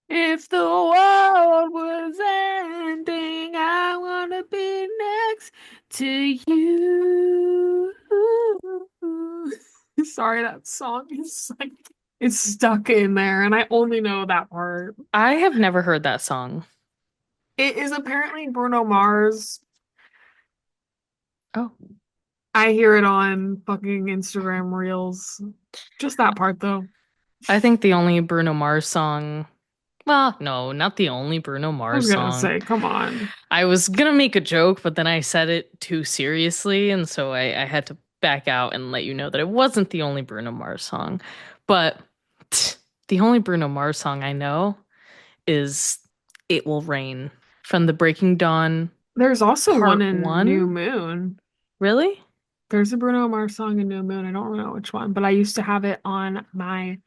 If the world was ending, I wanna be next to you. Sorry, that song is like it's stuck in there, and I only know that part. I have never heard that song. It is apparently Bruno Mars. Oh, I hear it on fucking Instagram Reels. Just that part though. I think the only Bruno Mars song. Well, no, not the only Bruno I was Mars gonna song. say, come on. I was gonna make a joke, but then I said it too seriously, and so I had to back out and let you know that it wasn't the only Bruno Mars song. But the only Bruno Mars song I know is It Will Rain from the Breaking Dawn There's also one Part in New 1. Moon. Really? There's a Bruno Mars song in New Moon. I don't know which one, but I used to have it on my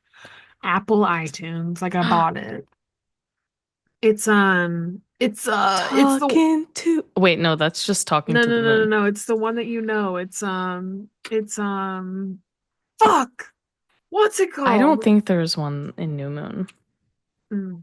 Apple iTunes. Like I bought it. It's the Talking to. Wait, no, that's just Talking no to no the no no Moon. no. It's the one that you know. Fuck. What's it I don't called? think there's one in New Moon. Mm,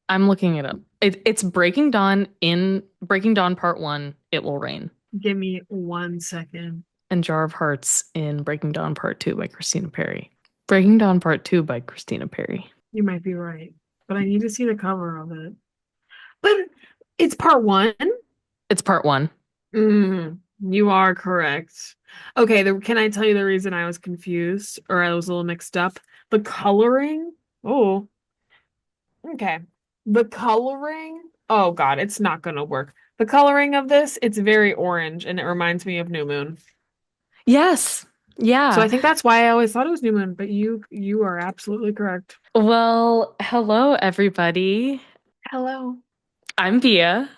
I'm looking it up. It's Breaking Dawn Part 1, It Will Rain, give me 1 second. and Jar of Hearts in Breaking Dawn Part 2 by Christina Perri. Breaking Dawn Part 2 by Christina Perri. You might be right, but I need to see the cover of it. But it's part one. It's Part 1. You are correct. Okay, can I tell you the reason I was confused or I was a little mixed up? The coloring. Oh, okay. The coloring. Oh God, it's not gonna work. The coloring of this, it's very orange and it reminds me of New Moon. Yes. So Yeah. I think that's why I always thought it was New Moon, but you are absolutely correct. Well, hello everybody. Hello. I'm Via,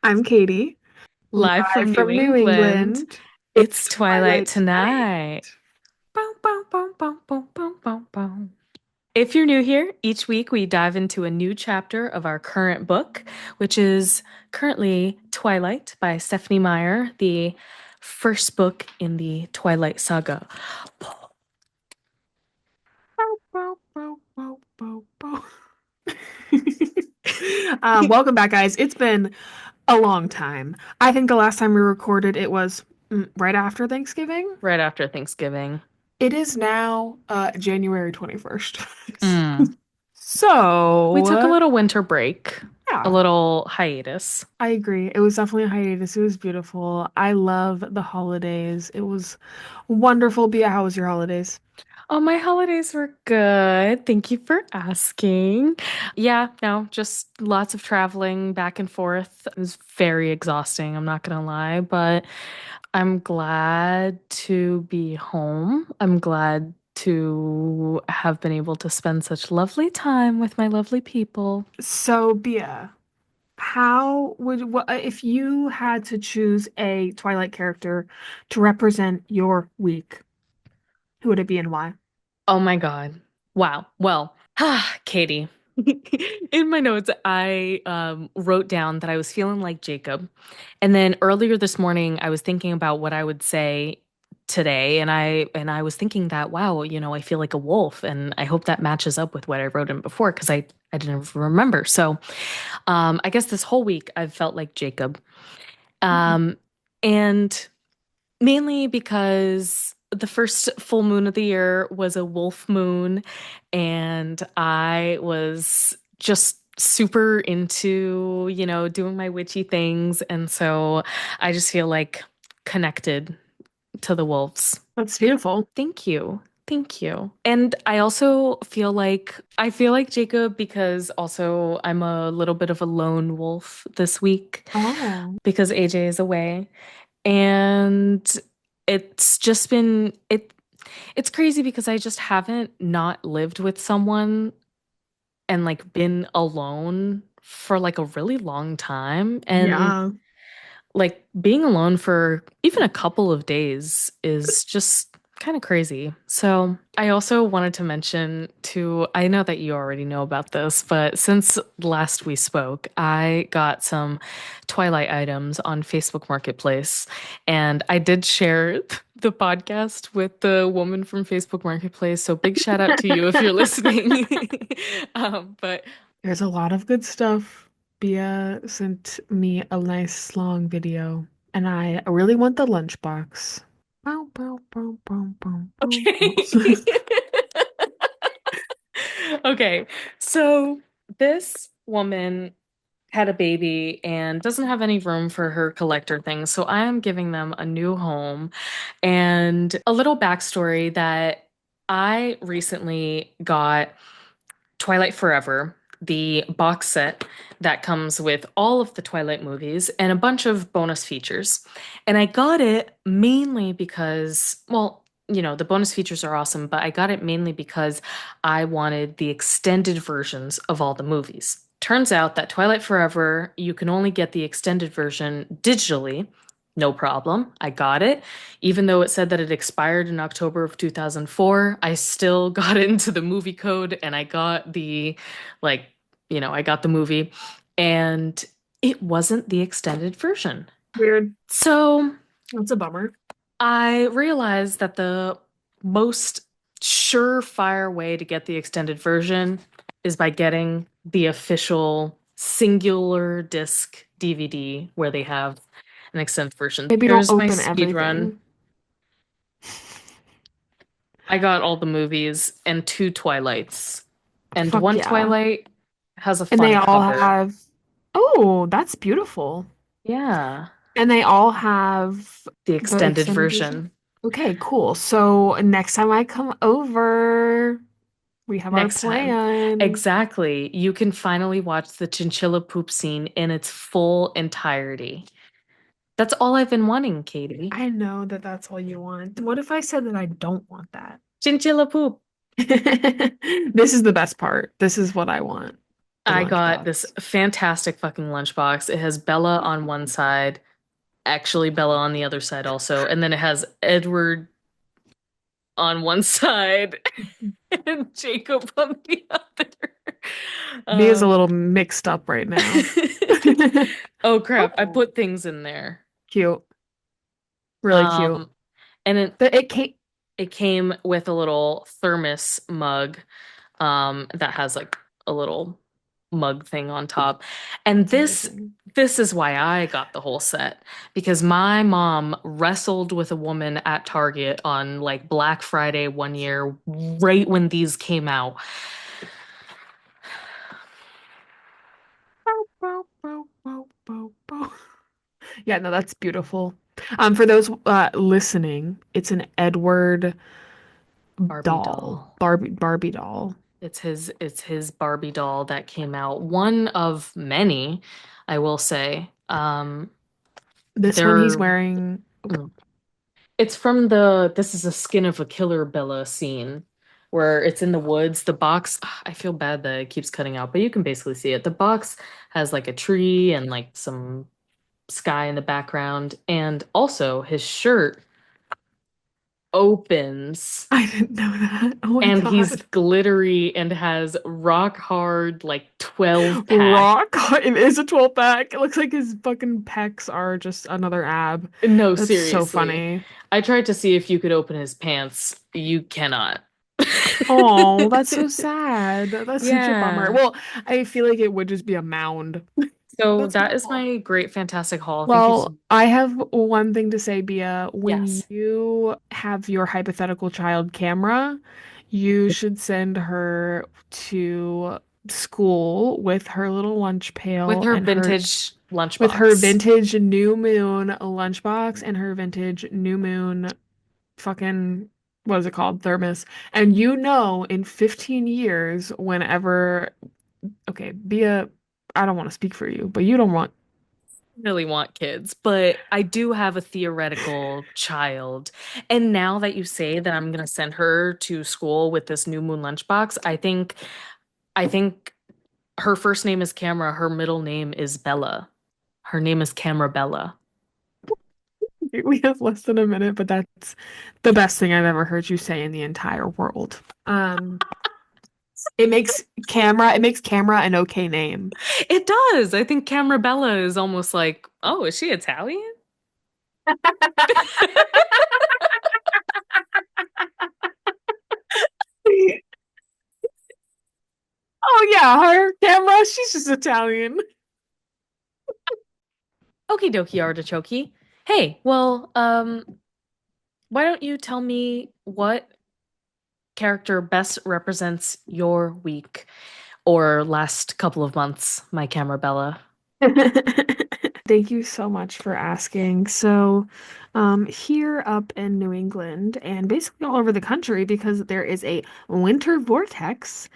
I'm Katie, live live from New from New England. England. It's It's Twilight Twilight tonight. tonight. Bow, bow, bow, bow, bow, bow, bow, bow. If you're new here, each week we dive into a new chapter of our current book, which is currently Twilight by Stephenie Meyer, the first book in the Twilight Saga. Bow, bow, bow, bow, bow, bow. Welcome back, guys. It's been a long time. I think the last time we recorded it was right after Thanksgiving. Right after Thanksgiving. It is now January 21st. Mm. We So, took a little winter break, a yeah, little hiatus. I agree. It was definitely a hiatus. It was beautiful. I love the holidays. It was wonderful. Bia, how was your holidays? Oh, my holidays were good. Thank you for asking. Yeah, no, just lots of traveling back and forth. It was very exhausting, I'm not gonna lie, but I'm glad to be home. I'm glad to have been able to spend such lovely time with my lovely people. So, Bia, how would what if you had to choose a Twilight character to represent your week? Who would it be and why? Oh my God. Wow. Well, Katie. In my notes, I wrote down that I was feeling like Jacob. And then earlier this morning, I was thinking about what I would say today, and I was thinking that, wow, I feel like a wolf, and I hope that matches up with what I wrote in before because I didn't remember. So, I guess this whole week I've felt like Jacob. Mhm. Um, and mainly because the first full moon of the year was a wolf moon, and I was just super into, doing my witchy things. And so I just feel like connected to the wolves. That's beautiful. Thank you. Thank you. And I feel like Jacob because also I'm a little bit of a lone wolf this week Oh, because AJ is away. And it's just been it's crazy because I just haven't not lived with someone and like been alone for like a really long time. And yeah. like being alone for even a couple of days is just kind of crazy. So, I also wanted to mention too, I know that you already know about this, but since last we spoke, I got some Twilight items on Facebook Marketplace, and I did share the podcast with the woman from Facebook Marketplace. So, big shout out to you if you're listening. But There's a lot of good stuff. Bia sent me a nice long video, and I really want the lunchbox. Bow, bow, bow, bow, bow, bow, bow. Okay. Okay. So this woman had a baby and doesn't have any room for her collector things. So I am giving them a new home. And a little backstory that I recently got Twilight Forever, the box set that comes with all of the Twilight movies and a bunch of bonus features. And I got it mainly because, well, the bonus features are awesome, but I got it mainly because I wanted the extended versions of all the movies. Turns out that Twilight Forever, you can only get the extended version digitally. No problem. I got it. Even though it said that it expired in October of 2004, I still got into the movie code and I got like, I got the movie and it wasn't the extended version. Weird. So That's a bummer. I realized that the most surefire way to get the extended version is by getting the official singular disc DVD where they have an extended version. Maybe don't Here's my open speed run. everything. I got all the movies and two Twilights. And Fuck one yeah. Twilight has a And they fun all cover. have, oh, that's beautiful. Yeah, And they all have the the extended extended version. version. Okay, cool. So next time I come over, we have our Next time. plan. Exactly. You can finally watch the chinchilla poop scene in its full entirety. That's all I've been wanting, Katie. I know that that's all you want. What if I said that I don't want that? Chinchilla poop. This is the best part. This is what I want. The I got this lunchbox. fantastic fucking lunchbox. It has Bella on one side, actually Bella on the other side also, and then it has Edward on one side and Jacob on the other. Me is a Um, little mixed up right now. oh crap, I Oh, put things in there. cute. Really cute. Um, and It came it came with a little thermos mug, that has like a little mug thing on top. And That's this amazing. this is why I got the whole set because my mom wrestled with a woman at Target on like Black Friday one year, right when these came out. Bow, bow, bow, bow, bow, bow. Yeah, no, that's beautiful. For those listening, it's an Edward Barbie doll, doll. Barbie doll. It's his Barbie doll that came out. One of many, I will say. This one he's They're wearing. mm. It's from the This is a Skin of a Killer Bella scene where it's in the woods. The box, I feel bad that it keeps cutting out, but you can basically see it. The box has like a tree and like some sky in the background. And also his shirt opens I didn't know that. Oh my and he's God. glittery and has rock hard like 12 pack. Rock. It is a 12 pack. It looks like his fucking pecs are just another ab. No, That's so seriously. funny. I tried to see if you could open his pants. You cannot. Oh, that's so sad. That's such a bummer. Yeah. Well, I feel like it would just be a mound. So That's that is beautiful. my great, fantastic haul. Thank you Well, so I have one thing to say, Bia. When Yes. you have your hypothetical child camera, you should send her to school with her little lunch With pail her and her vintage with her lunchbox. vintage New Moon lunchbox and her vintage New Moon fucking what is it called? Thermos. And in 15 years, whenever okay, Bia, I don't want to speak for you, but you don't want Really want kids, but I do have a theoretical child. And now that you say that I'm gonna send her to school with this New Moon lunchbox, I think her first name is Camera, her middle name is Bella. Her name is Camera Bella. we have less than a minute, but that's the best thing I've ever heard you say in the entire world. It makes camera an okay name. It does. I think Camera Bella is almost like, oh, is she Italian? Oh yeah, her camera, she's just Italian. Okie dokie, artichoke. Hey, well, why don't you tell me what character best represents your week or last couple of months, my camera Bella? Thank you so much for asking. So, here up in New England and basically all over the country, because there is a winter vortex,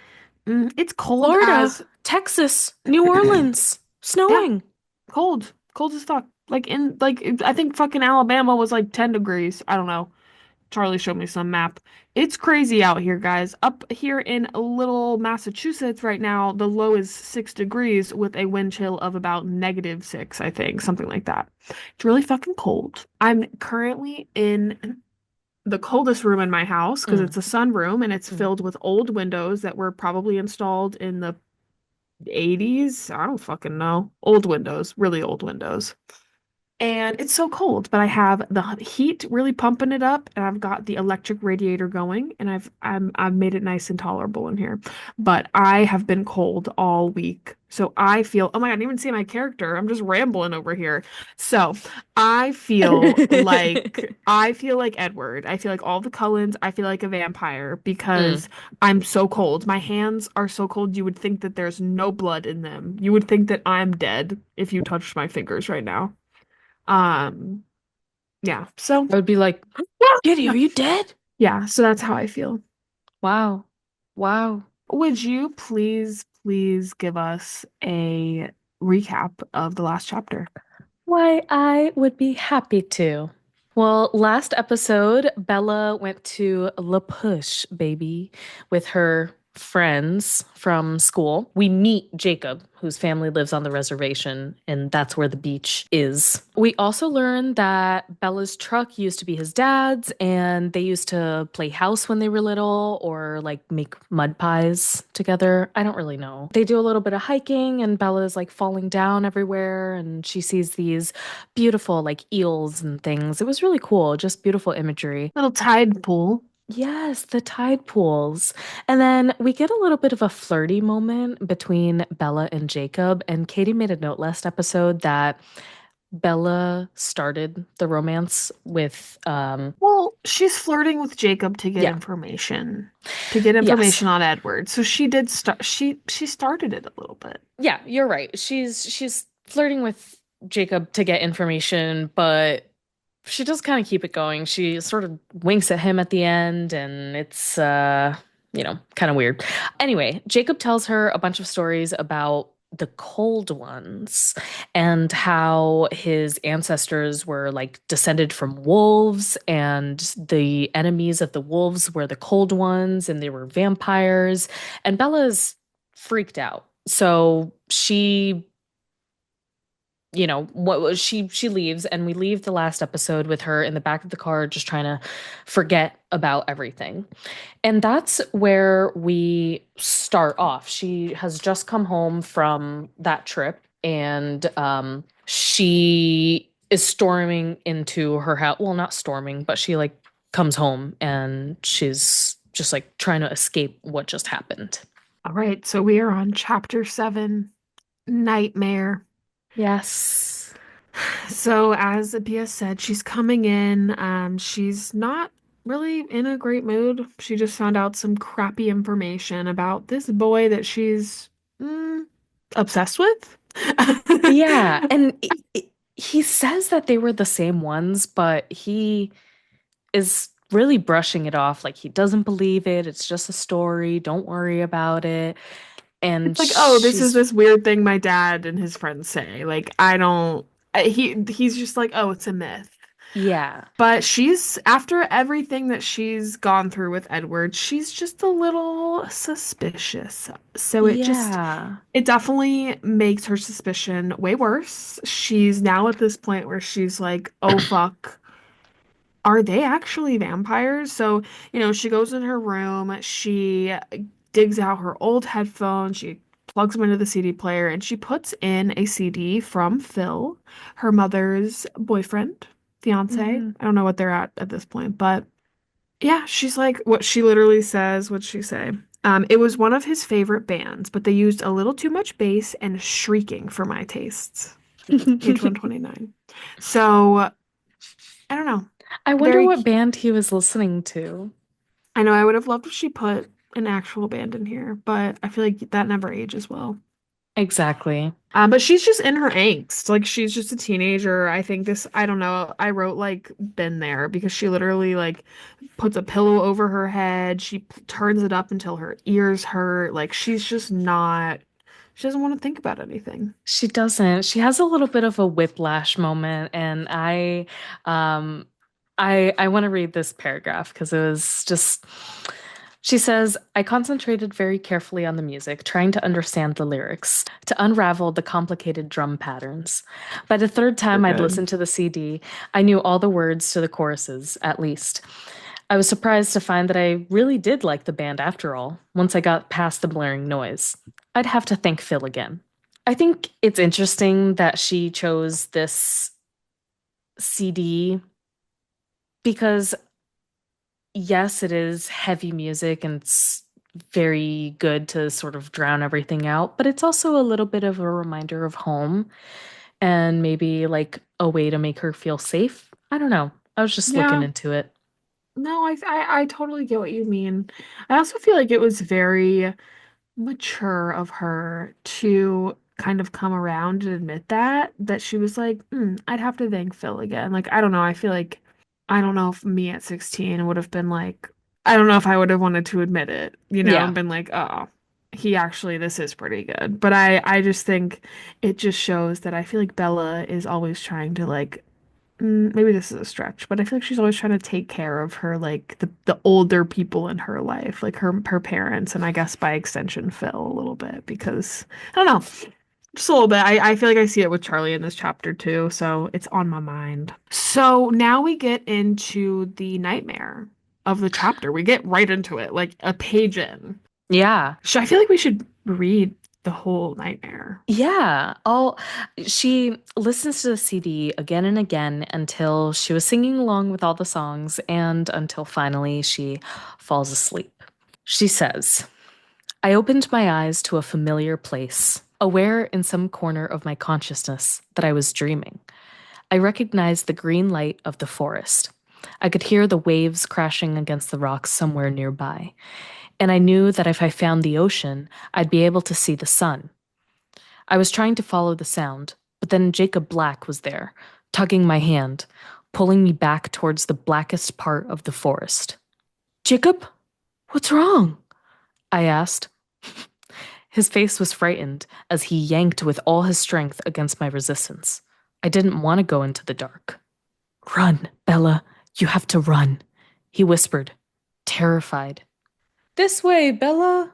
it's cold Florida, as, Texas, New Orleans, yeah, snowing. cold as fuck. I think fucking Alabama was like 10 degrees. I don't know. Charlie showed me some map. It's crazy out here, guys. Up here in little Massachusetts right now, the low is 6 degrees with a wind chill of about -6, I think, something like that. It's really fucking cold. I'm currently in the coldest room in my house because Mm, it's a sunroom and it's mm. filled with old windows that were probably installed in the 80s. I don't fucking know. Old windows, really old windows. And it's so cold, but I have the heat really pumping it up, and I've got the electric radiator going, and I've made it nice and tolerable in here. But I have been cold all week. So I feel, oh my God, I didn't even see my character. I'm just rambling over here. So I feel like Edward. I feel like all the Cullens. I feel like a vampire Mm. because I'm so cold. My hands are so cold you would think that there's no blood in them. You would think that I'm dead if you touched my fingers right now. Um, yeah. So, I would be like, Kitty, are you dead? yeah, so that's how I feel. Wow. Wow. Would you please give us a recap of the last chapter? Why, I would be happy to. Well, last episode, Bella went to La Push, baby, with her friends from school. We meet Jacob, whose family lives on the reservation, and that's where the beach is. We also learn that Bella's truck used to be his dad's, and they used to play house when they were little or like make mud pies together. I don't really know. They do a little bit of hiking, and Bella's like falling down everywhere, and she sees these beautiful like eels and things. It was really cool, just beautiful imagery. Little tide pool. Yes, the tide pools. And then we get a little bit of a flirty moment between Bella and Jacob. And Katie made a note last episode that Bella started the romance with, Well, she's flirting with Jacob yeah, to get yes. information on Edward. So she did start she started it a little bit. Yeah, you're right. She's flirting with Jacob to get information, but she does kind of keep it going. She sort of winks at him at the end, and it's kind of weird. Anyway, Jacob tells her a bunch of stories about the cold ones and how his ancestors were like descended from wolves, and the enemies of the wolves were the cold ones, and they were vampires. And Bella's freaked out. So she what was she leaves, and we leave the last episode with her in the back of the car just trying to forget about everything. And that's where we start off. She has just come home from that trip, and she is storming into her house. Well, not storming, but she like comes home and she's just like trying to escape what just happened. All right, so we are on chapter 7, Nightmare. Yes. So, as Abia said, she's coming in. She's not really in a great mood. She just found out some crappy information about this boy that she's obsessed with. Yeah, and he says that they were the same ones, but he is really brushing it off like he doesn't believe it. It's just a story. Don't worry about it. And It's like, oh, this is she's, this weird thing my dad and his friends say. Like, I don't. He's just like, oh, it's a myth. yeah, But she's, after everything that she's gone through with Edward, she's just a little suspicious. So yeah, it definitely makes her suspicion way worse. She's now at this point where she's like, oh fuck, are they actually vampires? So, she goes in her room, she digs out her old headphones, she plugs them into the CD player, and she puts in a CD from Phil, her mother's boyfriend, fiance. hmm I don't know what they're at this point, but yeah, she's like, what she literally says, what'd she say? It was one of his favorite bands, but they used a little too much bass and shrieking for my tastes. Page 129. So, I don't know. I wonder Very, what band he was listening to. I know I would have loved if she put an actual band in here, but I feel like that never ages well. Exactly. But she's just in her angst. Like she's just a teenager. I think this, I don't know. I wrote like been there because she literally like puts a pillow over her head. Turns it up until her ears hurt. Like she's just not, she doesn't want to think about anything. She doesn't. She has a little bit of a whiplash moment, and um, I want to read this paragraph because it was just. She says, I concentrated very carefully on the music, trying to understand the lyrics, to unravel the complicated drum patterns. By the third You're time I'd good. listened to the CD, I knew all the words to the choruses, at least. I was surprised to find that I really did like the band after all, once I got past the blaring noise. I'd have to thank Phil again. I think it's interesting that she chose this CD because, yes, it is heavy music and it's very good to sort of drown everything out, but it's also a little bit of a reminder of home and maybe like a way to make her feel safe. I don't know. I was just looking Yeah. into it. No, I totally get what you mean. I also feel like it was very mature of her to kind of come around and admit that she was like, I'd have to thank Phil again. Like, I don't know. I feel like I don't know if me at 16 would have been like, I don't know if I would have wanted to admit it, and Yeah. been like, oh, he actually, this is pretty good. But I just think it just shows that I feel like Bella is always trying to like maybe this is a stretch, but I feel like she's always trying to take care of her like the older people in her life, like her parents, and I guess by extension Phil a little bit because I don't know, just a little bit. I feel like I see it with Charlie in this chapter too, so it's on my mind. So now we get into the nightmare of the chapter. We get right into it, like a page in. Yeah. So I feel like we should read the whole nightmare. Yeah. She listens to the CD again and again until she was singing along with all the songs and until finally she falls asleep. She says, I opened my eyes to a familiar place, aware in some corner of my consciousness that I was dreaming. I recognized the green light of the forest. I could hear the waves crashing against the rocks somewhere nearby, and I knew that if I found the ocean, I'd be able to see the sun. I was trying to follow the sound, but then Jacob Black was there, tugging my hand, pulling me back towards the blackest part of the forest. Jacob, what's wrong? I asked. His face was frightened as he yanked with all his strength against my resistance. I didn't want to go into the dark. Run, Bella. You have to run, he whispered, terrified. This way, Bella.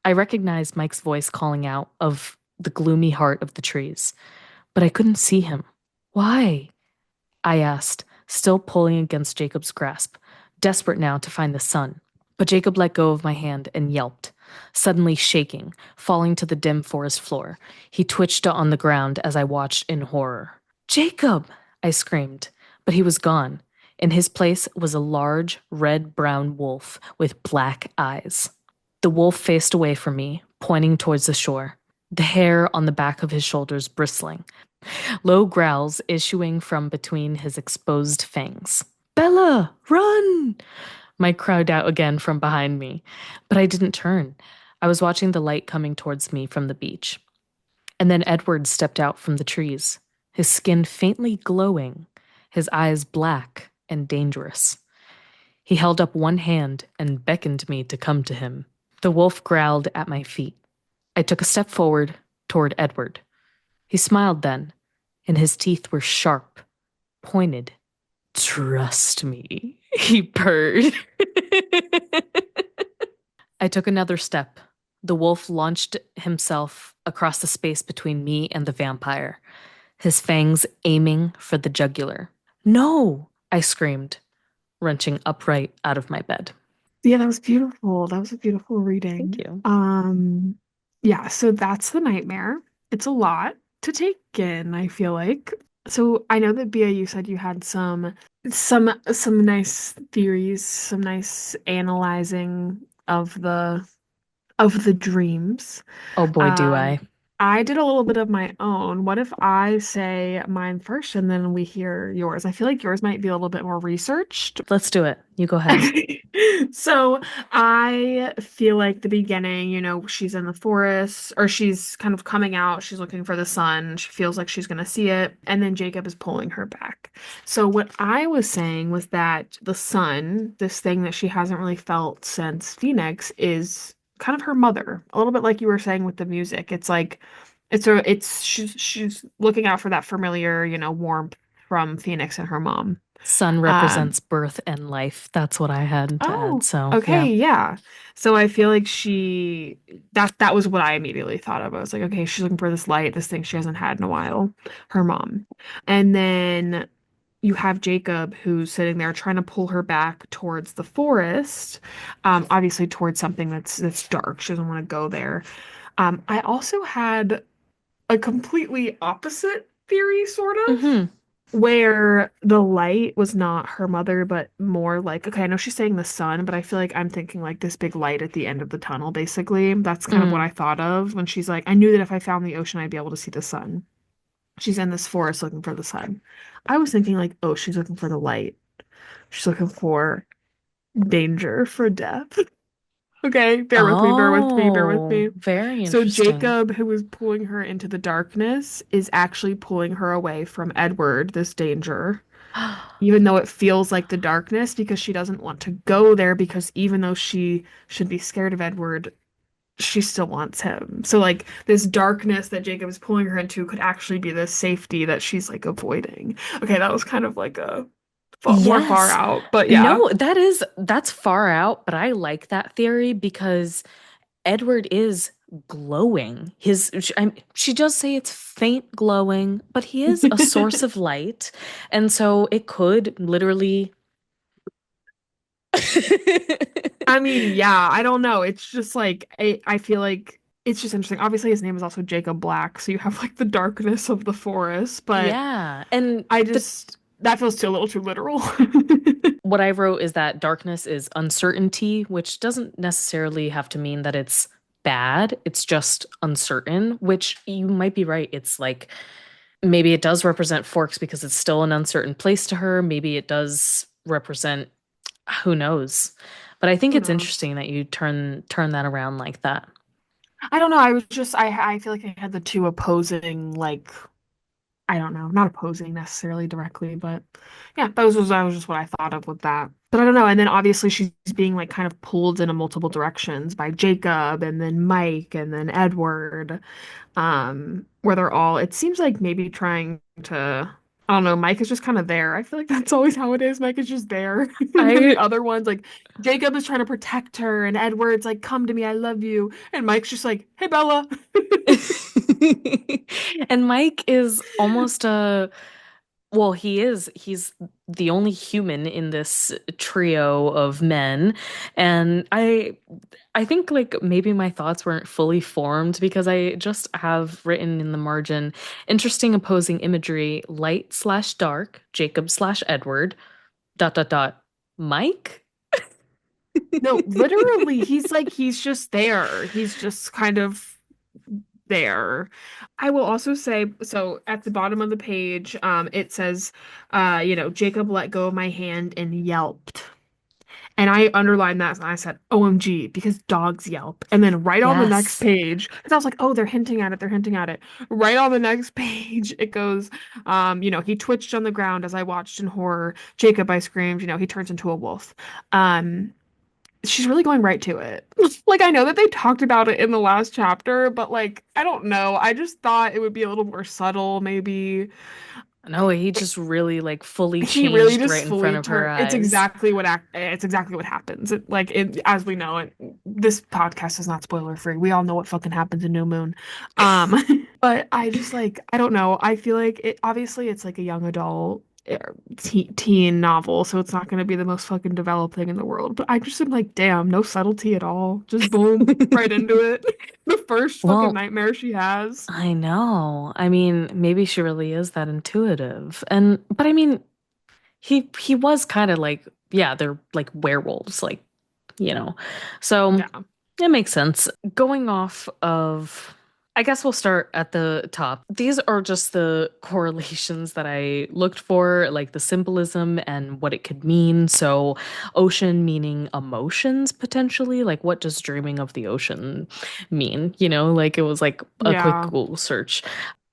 I recognized Mike's voice calling out of the gloomy heart of the trees, but I couldn't see him. Why? I asked, still pulling against Jacob's grasp, desperate now to find the sun. But Jacob let go of my hand and yelped, suddenly shaking, falling to the dim forest floor. He twitched on the ground as I watched in horror. Jacob! I screamed, but he was gone. In his place was a large, red-brown wolf with black eyes. The wolf faced away from me, pointing towards the shore, the hair on the back of his shoulders bristling, low growls issuing from between his exposed fangs. Bella, run! Mike cried out again from behind me, but I didn't turn. I was watching the light coming towards me from the beach. And then Edward stepped out from the trees, his skin faintly glowing, his eyes black and dangerous. He held up one hand and beckoned me to come to him. The wolf growled at my feet. I took a step forward toward Edward. He smiled then, and his teeth were sharp, pointed. Trust me, he purred. I took another step. The wolf launched himself across the space between me and the vampire, his fangs aiming for the jugular. No, I screamed, wrenching upright out of my bed. Yeah, that was beautiful. That was a beautiful Thank reading. you. Yeah, so that's the nightmare. It's a lot to take in, I feel like. So I know that Bia, you said you had some nice theories, some nice analyzing of the of the dreams. Oh boy, do Um, I. I did a little bit of my own. What if I say mine first and then we hear yours? I feel like yours might be a little bit more researched. Let's do it. You go ahead. So I feel like the beginning, she's in the forest or she's kind of coming out. She's looking for the sun. She feels like she's going to see it. And then Jacob is pulling her back. So what I was saying was that the sun, this thing that she hasn't really felt since Phoenix, is kind of her mother. A little bit like you were saying with the music. It's like she's looking out for that familiar, warmth from Phoenix and her mom. Sun Um, represents birth and life. That's what I had to add. Oh, So, yeah. okay, yeah. So I feel like that was what I immediately thought of. I was like, okay, she's looking for this light, this thing she hasn't had in a while, her mom. And then you have Jacob who's sitting there trying to pull her back towards the forest, obviously towards something that's dark. She doesn't want to go there. I also had a completely opposite theory, sort of Hmm. where the light was not her mother, but more like, okay, I know she's saying the sun, but I feel like I'm thinking like this big light at the end of the tunnel, basically. That's kind of what Mm. I thought of when she's like, I knew that if I found the ocean, I'd be able to see the sun. She's in this forest looking for the sun. I was thinking like, oh, she's looking for the light. She's looking for danger, for death. Okay, bear with me, bear with me, bear with Oh, me. very So interesting. Jacob, who is pulling her into the darkness, is actually pulling her away from Edward, this danger, even though it feels like the darkness, because she doesn't want to go there, because even though she should be scared of Edward, she still wants him. So like this darkness that Jacob is pulling her into could actually be the safety that she's like avoiding. Okay, that was kind of like a more far Yes. out, but yeah. No, that's far out, but I like that theory because Edward is glowing. She does say it's faint glowing, but he is a source of light. And so it could literally I mean, yeah, I don't know. It's just like I feel like it's just interesting. Obviously, his name is also Jacob Black, so you have like the darkness of the forest, but Yeah. And I the just that feels too a little too literal. what I wrote is that darkness is uncertainty, which doesn't necessarily have to mean that it's bad. It's just uncertain, which you might be right. It's like maybe it does represent Forks because it's still an uncertain place to her. Maybe it does represent who knows. But I think Who it's knows? interesting that you turn that around like that. I don't know. I was just I feel like I had the two opposing like I don't know, not opposing necessarily directly, but yeah, that was just what I thought of with that. But I don't know. And then obviously she's being like kind of pulled in a multiple directions by Jacob and then Mike and then Edward. Where they're all, it seems like maybe trying to, I don't know, Mike is just kind of there. I feel like that's always how it is. Mike is just there. And then the I other ones, like Jacob is trying to protect her, and Edward's like, come to me, I love you. And Mike's just like, hey, Bella. and Mike is almost a well, he's the only human in this trio of men. And I think like maybe my thoughts weren't fully formed because I just have written in the margin interesting opposing imagery, light slash dark, Jacob slash Edward, dot dot dot, Mike? No, literally, he's just there. He's just kind of there. I will also say, so at the bottom of the page, it says, Jacob let go of my hand and yelped. And I underlined that and I said, OMG, because dogs yelp. And then right on the next Yes. page, because I was like, oh, they're hinting at it, they're hinting at it. Right on the next page, it goes, he twitched on the ground as I watched in horror. Jacob, I screamed, he turns into a wolf. Um, she's really going right to it. Like, I know that they talked about it in the last chapter, but like, I don't know. I just thought it would be a little more subtle, maybe. No, he just really like fully He really changed just right in front fully of her turned. It's eyes. exactly it's exactly what happens. As we know it, this podcast is not spoiler free. We all know what fucking happens in New Moon. But I just like I don't know. I feel like it obviously it's like a young adult teen novel, so it's not going to be the most fucking developed thing in the world. But I just am like, damn, no subtlety at all. Just boom, right into it. The first fucking Well, nightmare she has. I know. I mean, maybe she really is that intuitive. And but I mean, he was kind of like, yeah, they're like werewolves, like, you know. So Yeah. It makes sense. Going off of, I guess we'll start at the top. These are just the correlations that I looked for, like the symbolism and what it could mean. So, ocean meaning emotions potentially. Like, what does dreaming of the ocean mean? Like it was like a quick Yeah. Google search.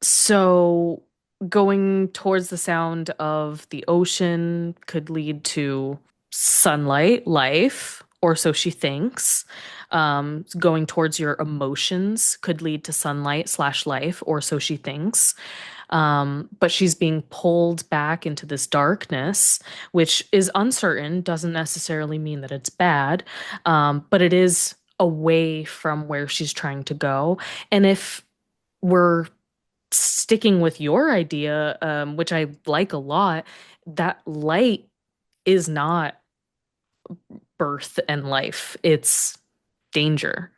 So, going towards the sound of the ocean could lead to sunlight, life, or so she thinks. Going towards your emotions could lead to sunlight slash life, or so she thinks. But she's being pulled back into this darkness, which is uncertain, doesn't necessarily mean that it's bad, but it is away from where she's trying to go. And if we're sticking with your idea, which I like a lot, that light is not birth and life, it's danger.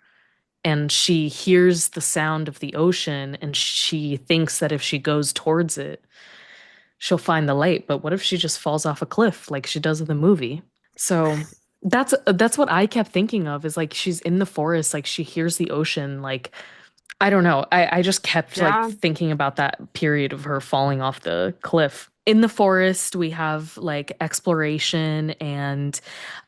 And she hears the sound of the ocean and she thinks that if she goes towards it, she'll find the light. But what if she just falls off a cliff like she does in the movie? So that's what I kept thinking of is like she's in the forest, like she hears the ocean, like I don't know. I just kept like Yeah. thinking about that period of her falling off the cliff. In the forest, we have like exploration, and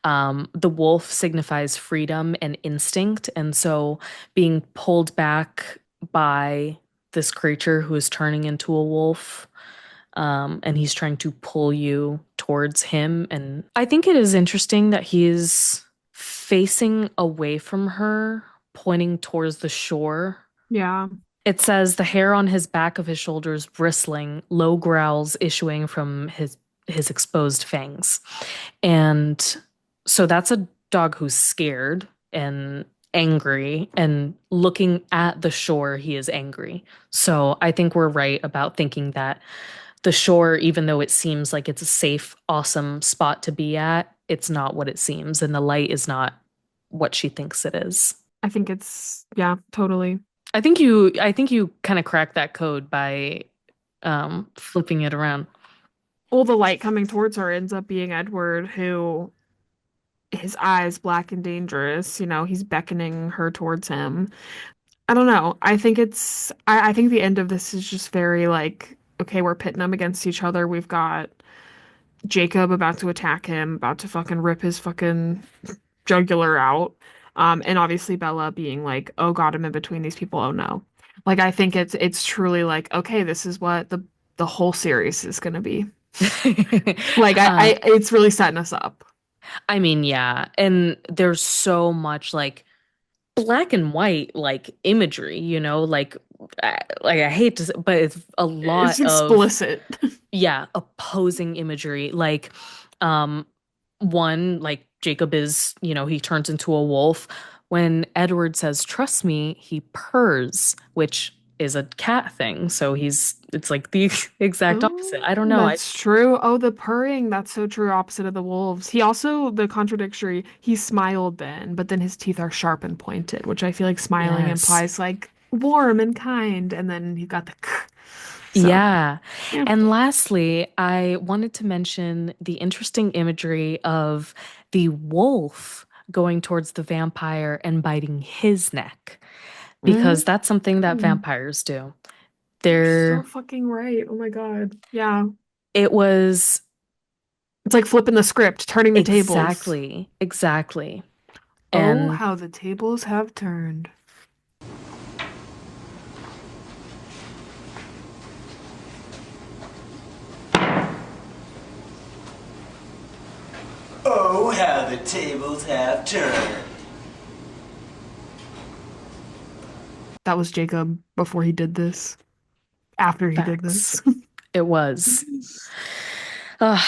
the wolf signifies freedom and instinct. And so being pulled back by this creature who is turning into a wolf, and he's trying to pull you towards him. And I think it is interesting that he's facing away from her, pointing towards the shore. Yeah. It says the hair on his back of his shoulders bristling, low growls issuing from his exposed fangs. And so that's a dog who's scared and angry, and looking at the shore, he is angry. So I think we're right about thinking that the shore, even though it seems like it's a safe, awesome spot to be at, it's not what it seems, and the light is not what she thinks it is. I think it's, yeah, totally. I think you kind of cracked that code by flipping it around. Well, the light coming towards her ends up being Edward, who his eyes black and dangerous, he's beckoning her towards him. I don't know. I think the end of this is just very like, okay, we're pitting them against each other. We've got Jacob about to attack him, about to fucking rip his fucking jugular out. And obviously Bella being like, oh God, I'm in between these people. Oh no. Like I think it's truly like, okay, this is what the whole series is gonna be. Like uh, I it's really setting us up. I mean, yeah, and there's so much like black and white like imagery, like I hate to say, but it's a It's lot of explicit. yeah, opposing imagery. Like, um, one, like Jacob is, he turns into a wolf. When Edward says, "Trust me," he purrs, which is a cat thing. So it's like the exact opposite. Oh, I don't know. that's true. Oh, the purring, that's so true, opposite of the wolves. He also, the contradictory, he smiled then, but then his teeth are sharp and pointed, which I feel like smiling Yes. implies like warm and kind, and then you got the so Yeah. yeah. And lastly, I wanted to mention the interesting imagery of the wolf going towards the vampire and biting his neck, because Mm. that's something that vampires do. You're so They're, fucking right. Oh my God. Yeah. it was It's like flipping the script, turning the tables. exactly, exactly. Oh, And how the tables have turned. Oh, how the tables have turned. That was Jacob before he did this. After he did facts. this. It was. Uh,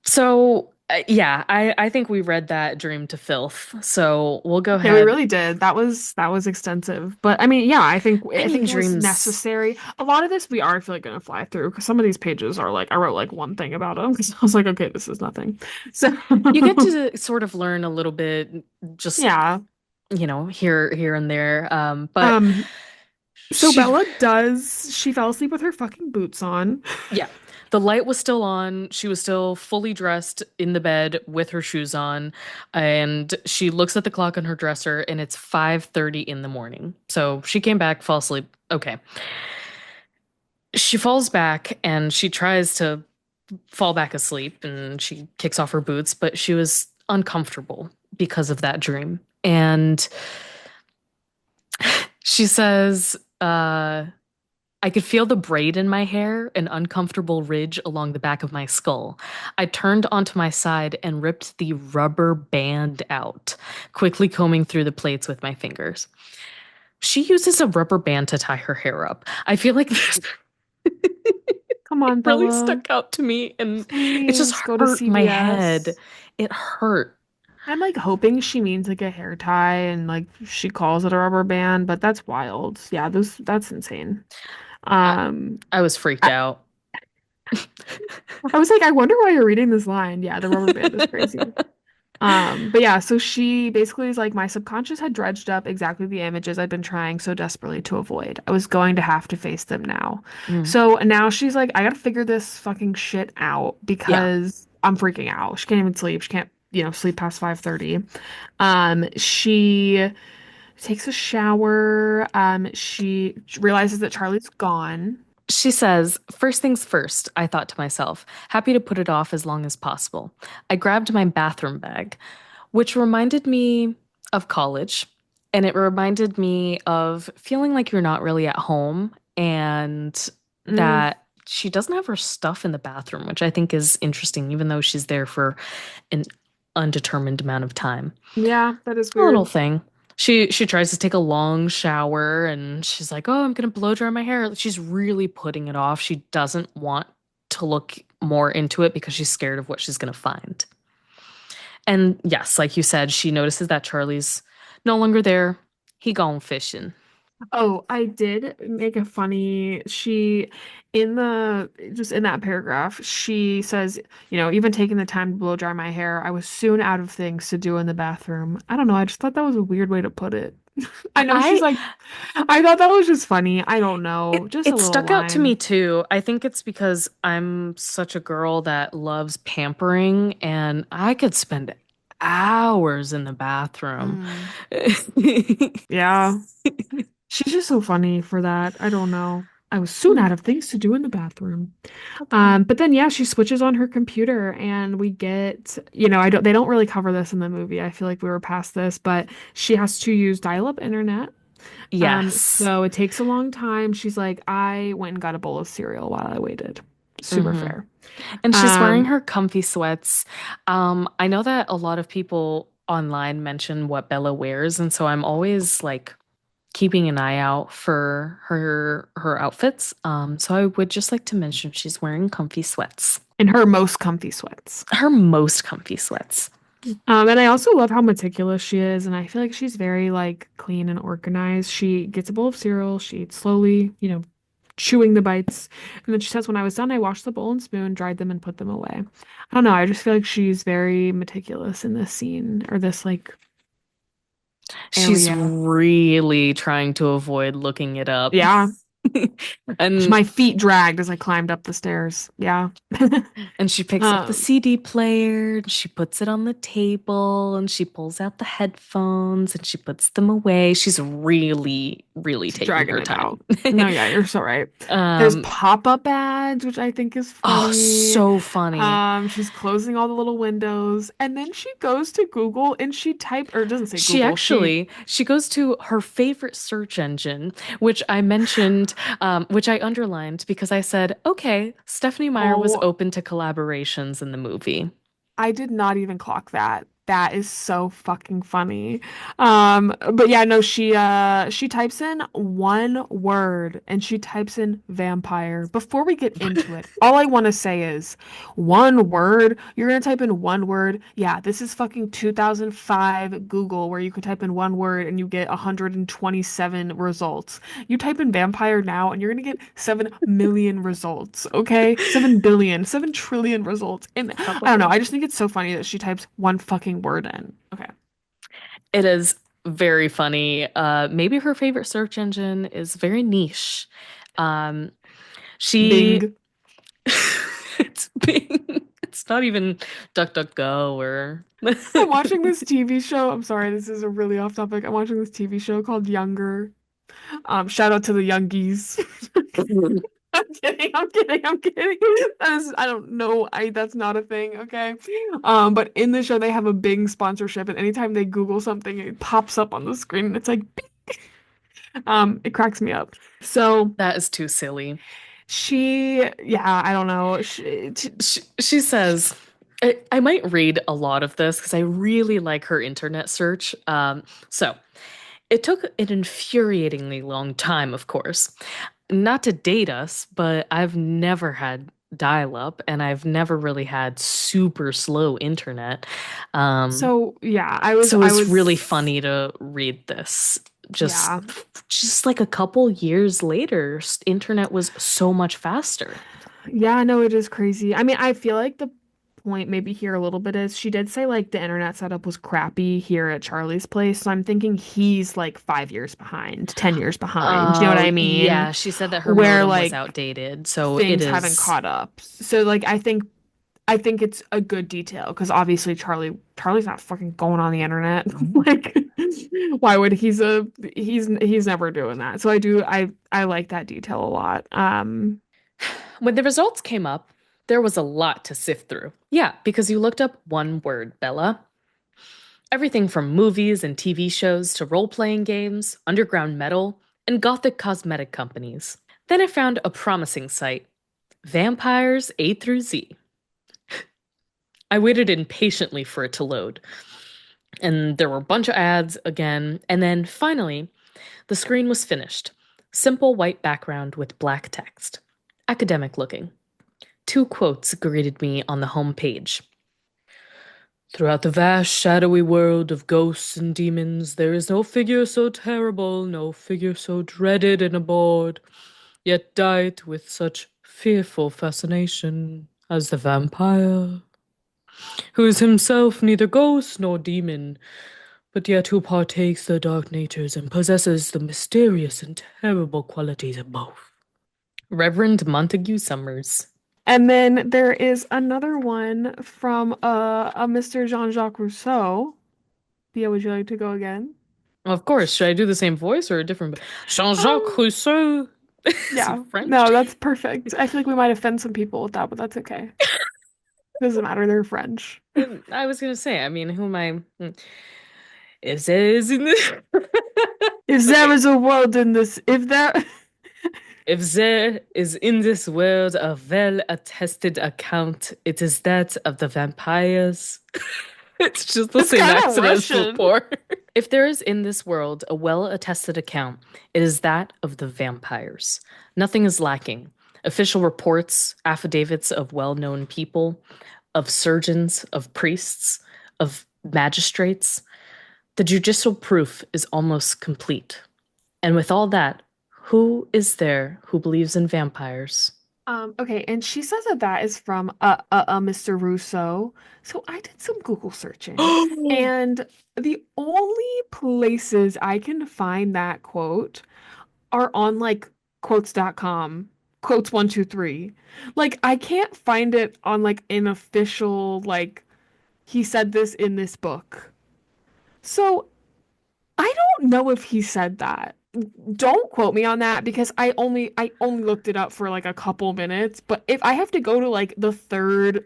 so, yeah, I think we read that dream to filth. So we'll go Yeah, we ahead. really did. That was extensive. But I mean, yeah, I I mean, think it was dreams. necessary. A lot of this we are, I feel like, gonna fly through because some of these pages are like I wrote like one thing about them because I was like, okay, this is nothing. So You get to sort of learn a little bit, just yeah. here and there. But Um, so she, Bella she fell asleep with her fucking boots on. yeah. The light was still on. She was still fully dressed in the bed with her shoes on. And she looks at the clock on her dresser and it's 5:30 in the morning. So she came back, fall asleep. Okay. She falls back and she tries to fall back asleep and she kicks off her boots, but she was uncomfortable because of that dream. And she says, I could feel the braid in my hair, an uncomfortable ridge along the back of my skull. I turned onto my side and ripped the rubber band out, quickly combing through the plaits with my fingers. She uses a rubber band to tie her hair up. I feel like this Come on, really Bella. stuck out to me and it just Please go to hurt my head. CVS. It hurt. I'm like hoping she means like a hair tie and like she calls it a rubber band, but that's wild. Yeah, that's insane. I, Um, I was freaked I, out. I was like, I wonder why you're reading this line. Yeah, the rubber band is crazy. But yeah, so she basically is like, my subconscious had dredged up exactly the images I'd been trying so desperately to avoid. I was going to have to face them now. Mm, So now she's like, I gotta figure this fucking shit out yeah. because I'm freaking out. She can't even sleep. She can't, sleep past 5:30. She takes a shower. She realizes that Charlie's gone. She says, first things first, I thought to myself, happy to put it off as long as possible. I grabbed my bathroom bag, which reminded me of college. And it reminded me of feeling like you're not really at home and Mm, that she doesn't have her stuff in the bathroom, which I think is interesting, even though she's there for an undetermined amount of time. yeah, that is A little weird. thing. She tries to take a long shower and she's like, "Oh, I'm gonna blow dry my hair." She's really putting it off. She doesn't want to look more into it because she's scared of what she's gonna find. And yes, like you said, she notices that Charlie's no longer there. He gone fishing. Oh, I did make a funny, just in that paragraph, she says, even taking the time to blow dry my hair, I was soon out of things to do in the bathroom. I don't know, I just thought that was a weird way to put it. I know she's I like, I thought that was just funny. I don't know, it just a it little stuck out to me line. too. I think it's because I'm such a girl that loves pampering and I could spend hours in the bathroom. Mm, yeah, she's just so funny for that. I don't know. I was soon Hmm, out of things to do in the bathroom. that's funny. But then yeah, she switches on her computer and we get, they don't really cover this in the movie. I feel like we were past this, but she has to use dial-up internet. Yes. So it takes a long time. She's like, I went and got a bowl of cereal while I waited. Super Hmm. fair. And she's wearing Um, her comfy sweats. I know that a lot of people online mention what Bella wears, and so I'm always like keeping an eye out for her outfits. So I would just like to mention she's wearing comfy sweats. in her most comfy sweats. Her most comfy sweats. And I also love how meticulous she is, and I feel like she's very like clean and organized. She gets a bowl of cereal, she eats slowly, chewing the bites. And then she says, when I was done, I washed the bowl and spoon, dried them, and put them away. I don't know. I just feel like she's very meticulous in this scene or this like She's area. really trying to avoid looking it up. Yeah. And My feet dragged as I climbed up the stairs. Yeah. And she picks up the Um, CD player and she puts it on the table and she pulls out the headphones and she puts them away. She's really, really she's taking dragging her it time. out. No, yeah, you're so right. There's Um, pop-up ads, which I think is oh, funny. so funny. She's closing all the little windows, and then she goes to Google and she type or it doesn't say She Google. actually she goes to her favorite search engine, which I mentioned, which I underlined because I said, okay, Stephenie Meyer was Oh, open to collaborations in the movie. I did not even clock that. That is so fucking funny. But yeah, no, she types in one word and she types in vampire. Before we get into it, all I want to say is one word. You're gonna type in one word. Yeah, this is fucking 2005 Google where you can type in one word and you get 127 results. You type in vampire now and you're gonna get 7 million results, okay? 7 billion, 7 trillion results. And I don't know, Probably. I just think it's so funny that she types one fucking word in. Okay. It is very funny. Maybe her favorite search engine is very niche. Um, she Bing. It's not even DuckDuckGo or I'm watching this TV show. I'm sorry, this is a really off topic. I'm watching this TV show called Younger. Shout out to the Youngies. I'm kidding, I'm kidding, I'm kidding. That is, I don't know. That's not a thing, okay? But in the show they have a Bing sponsorship, and anytime they Google something, it pops up on the screen and it's like it cracks me up. So That is too silly. yeah, I don't know. She says, I might read a lot of this because I really like her internet search. So it took an infuriatingly long time, of course, not to date us, but I've never had dial-up and I've never really had super slow internet. Um, So yeah, so I it's really was funny to read this. Just yeah. just like a couple years later, internet was so much faster. Yeah, no, it is crazy. I mean, I feel like the point maybe here a little bit is she did say like the internet setup was crappy here at Charlie's place. So I'm thinking he's like 5 years behind, 10 years behind. You know what Oh, I mean? yeah, she said that her Where modem was like outdated, so it things haven't is. caught up. So like I think it's a good detail because obviously Charlie's not fucking going on the internet. Like why would he's never doing that. So I like that detail a lot. When the results came up, there was a lot to sift through. Yeah, because you looked up one word, Bella. Everything from movies and TV shows to role-playing games, underground metal, and gothic cosmetic companies. Then I found a promising site, Vampires A through Z. I waited impatiently for it to load, and there were a bunch of ads again, and then finally, the screen was finished. Simple white background with black text. Academic looking. Two quotes greeted me on the home page. Throughout the vast, shadowy world of ghosts and demons, there is no figure so terrible, no figure so dreaded and abhorred, yet dight with such fearful fascination as the vampire, who is himself neither ghost nor demon, but yet who partakes their dark natures and possesses the mysterious and terrible qualities of both. Reverend Montague Summers. And then there is another one from a Mr. Jean-Jacques Rousseau. Thea, would you like to go again? Of course, should I do the same voice or a different? Jean-Jacques Um, Rousseau. Is he yeah. French? No, that's perfect. I feel like we might offend some people with that, but that's okay. Doesn't matter, they're French. I was gonna say, I mean, who am I? If there is in this, If there okay, is a world in this, if there if there is in this world a well-attested account, it is that of the vampires. It's just the it's same kind of accent as Russian. before. If there is in this world a well-attested account, it is that of the vampires. Nothing is lacking. Official reports, affidavits of well-known people, of surgeons, of priests, of magistrates. The judicial proof is almost complete. And with all that, who is there who believes in vampires? Okay, and she says that that is from Mr. Russo. So I did some Google searching, and the only places I can find that quote are on like quotes.com, quotes 123. Like I can't find it on like an official like he said this in this book. So I don't know if he said that. Don't quote me on that because I only looked it up for like a couple minutes, but if I have to go to like the third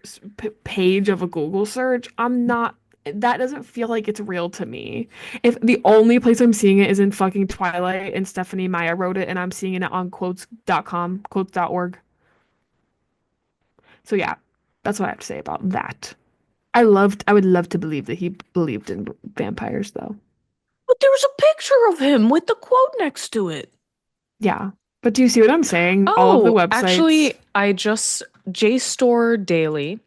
page of a Google search, I'm not that doesn't feel like it's real to me. If the only place I'm seeing it is in fucking Twilight and Stephenie Meyer wrote it and I'm seeing it on quotes.com, quotes.org. So yeah, that's what I have to say about that. I would love to believe that he believed in vampires though. But there's a picture of him with the quote next to it. Yeah. But do you see what I'm saying? All of the Oh, websites. actually, I just JSTOR Daily.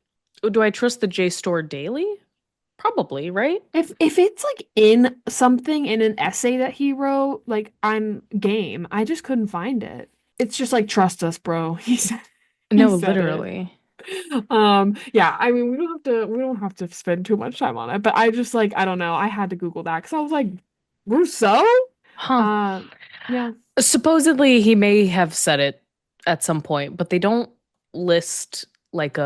Do I trust the JSTOR Daily? Probably, right? If it's like in something in an essay that he wrote, like I'm game. I just couldn't find it. It's just like trust us, bro. He No, said it. literally. Yeah, I mean we don't have to spend too much time on it, but I just like I don't know. I had to Google that because I was like, Rousseau? Huh. Uh yeah. Supposedly he may have said it at some point, but they don't list like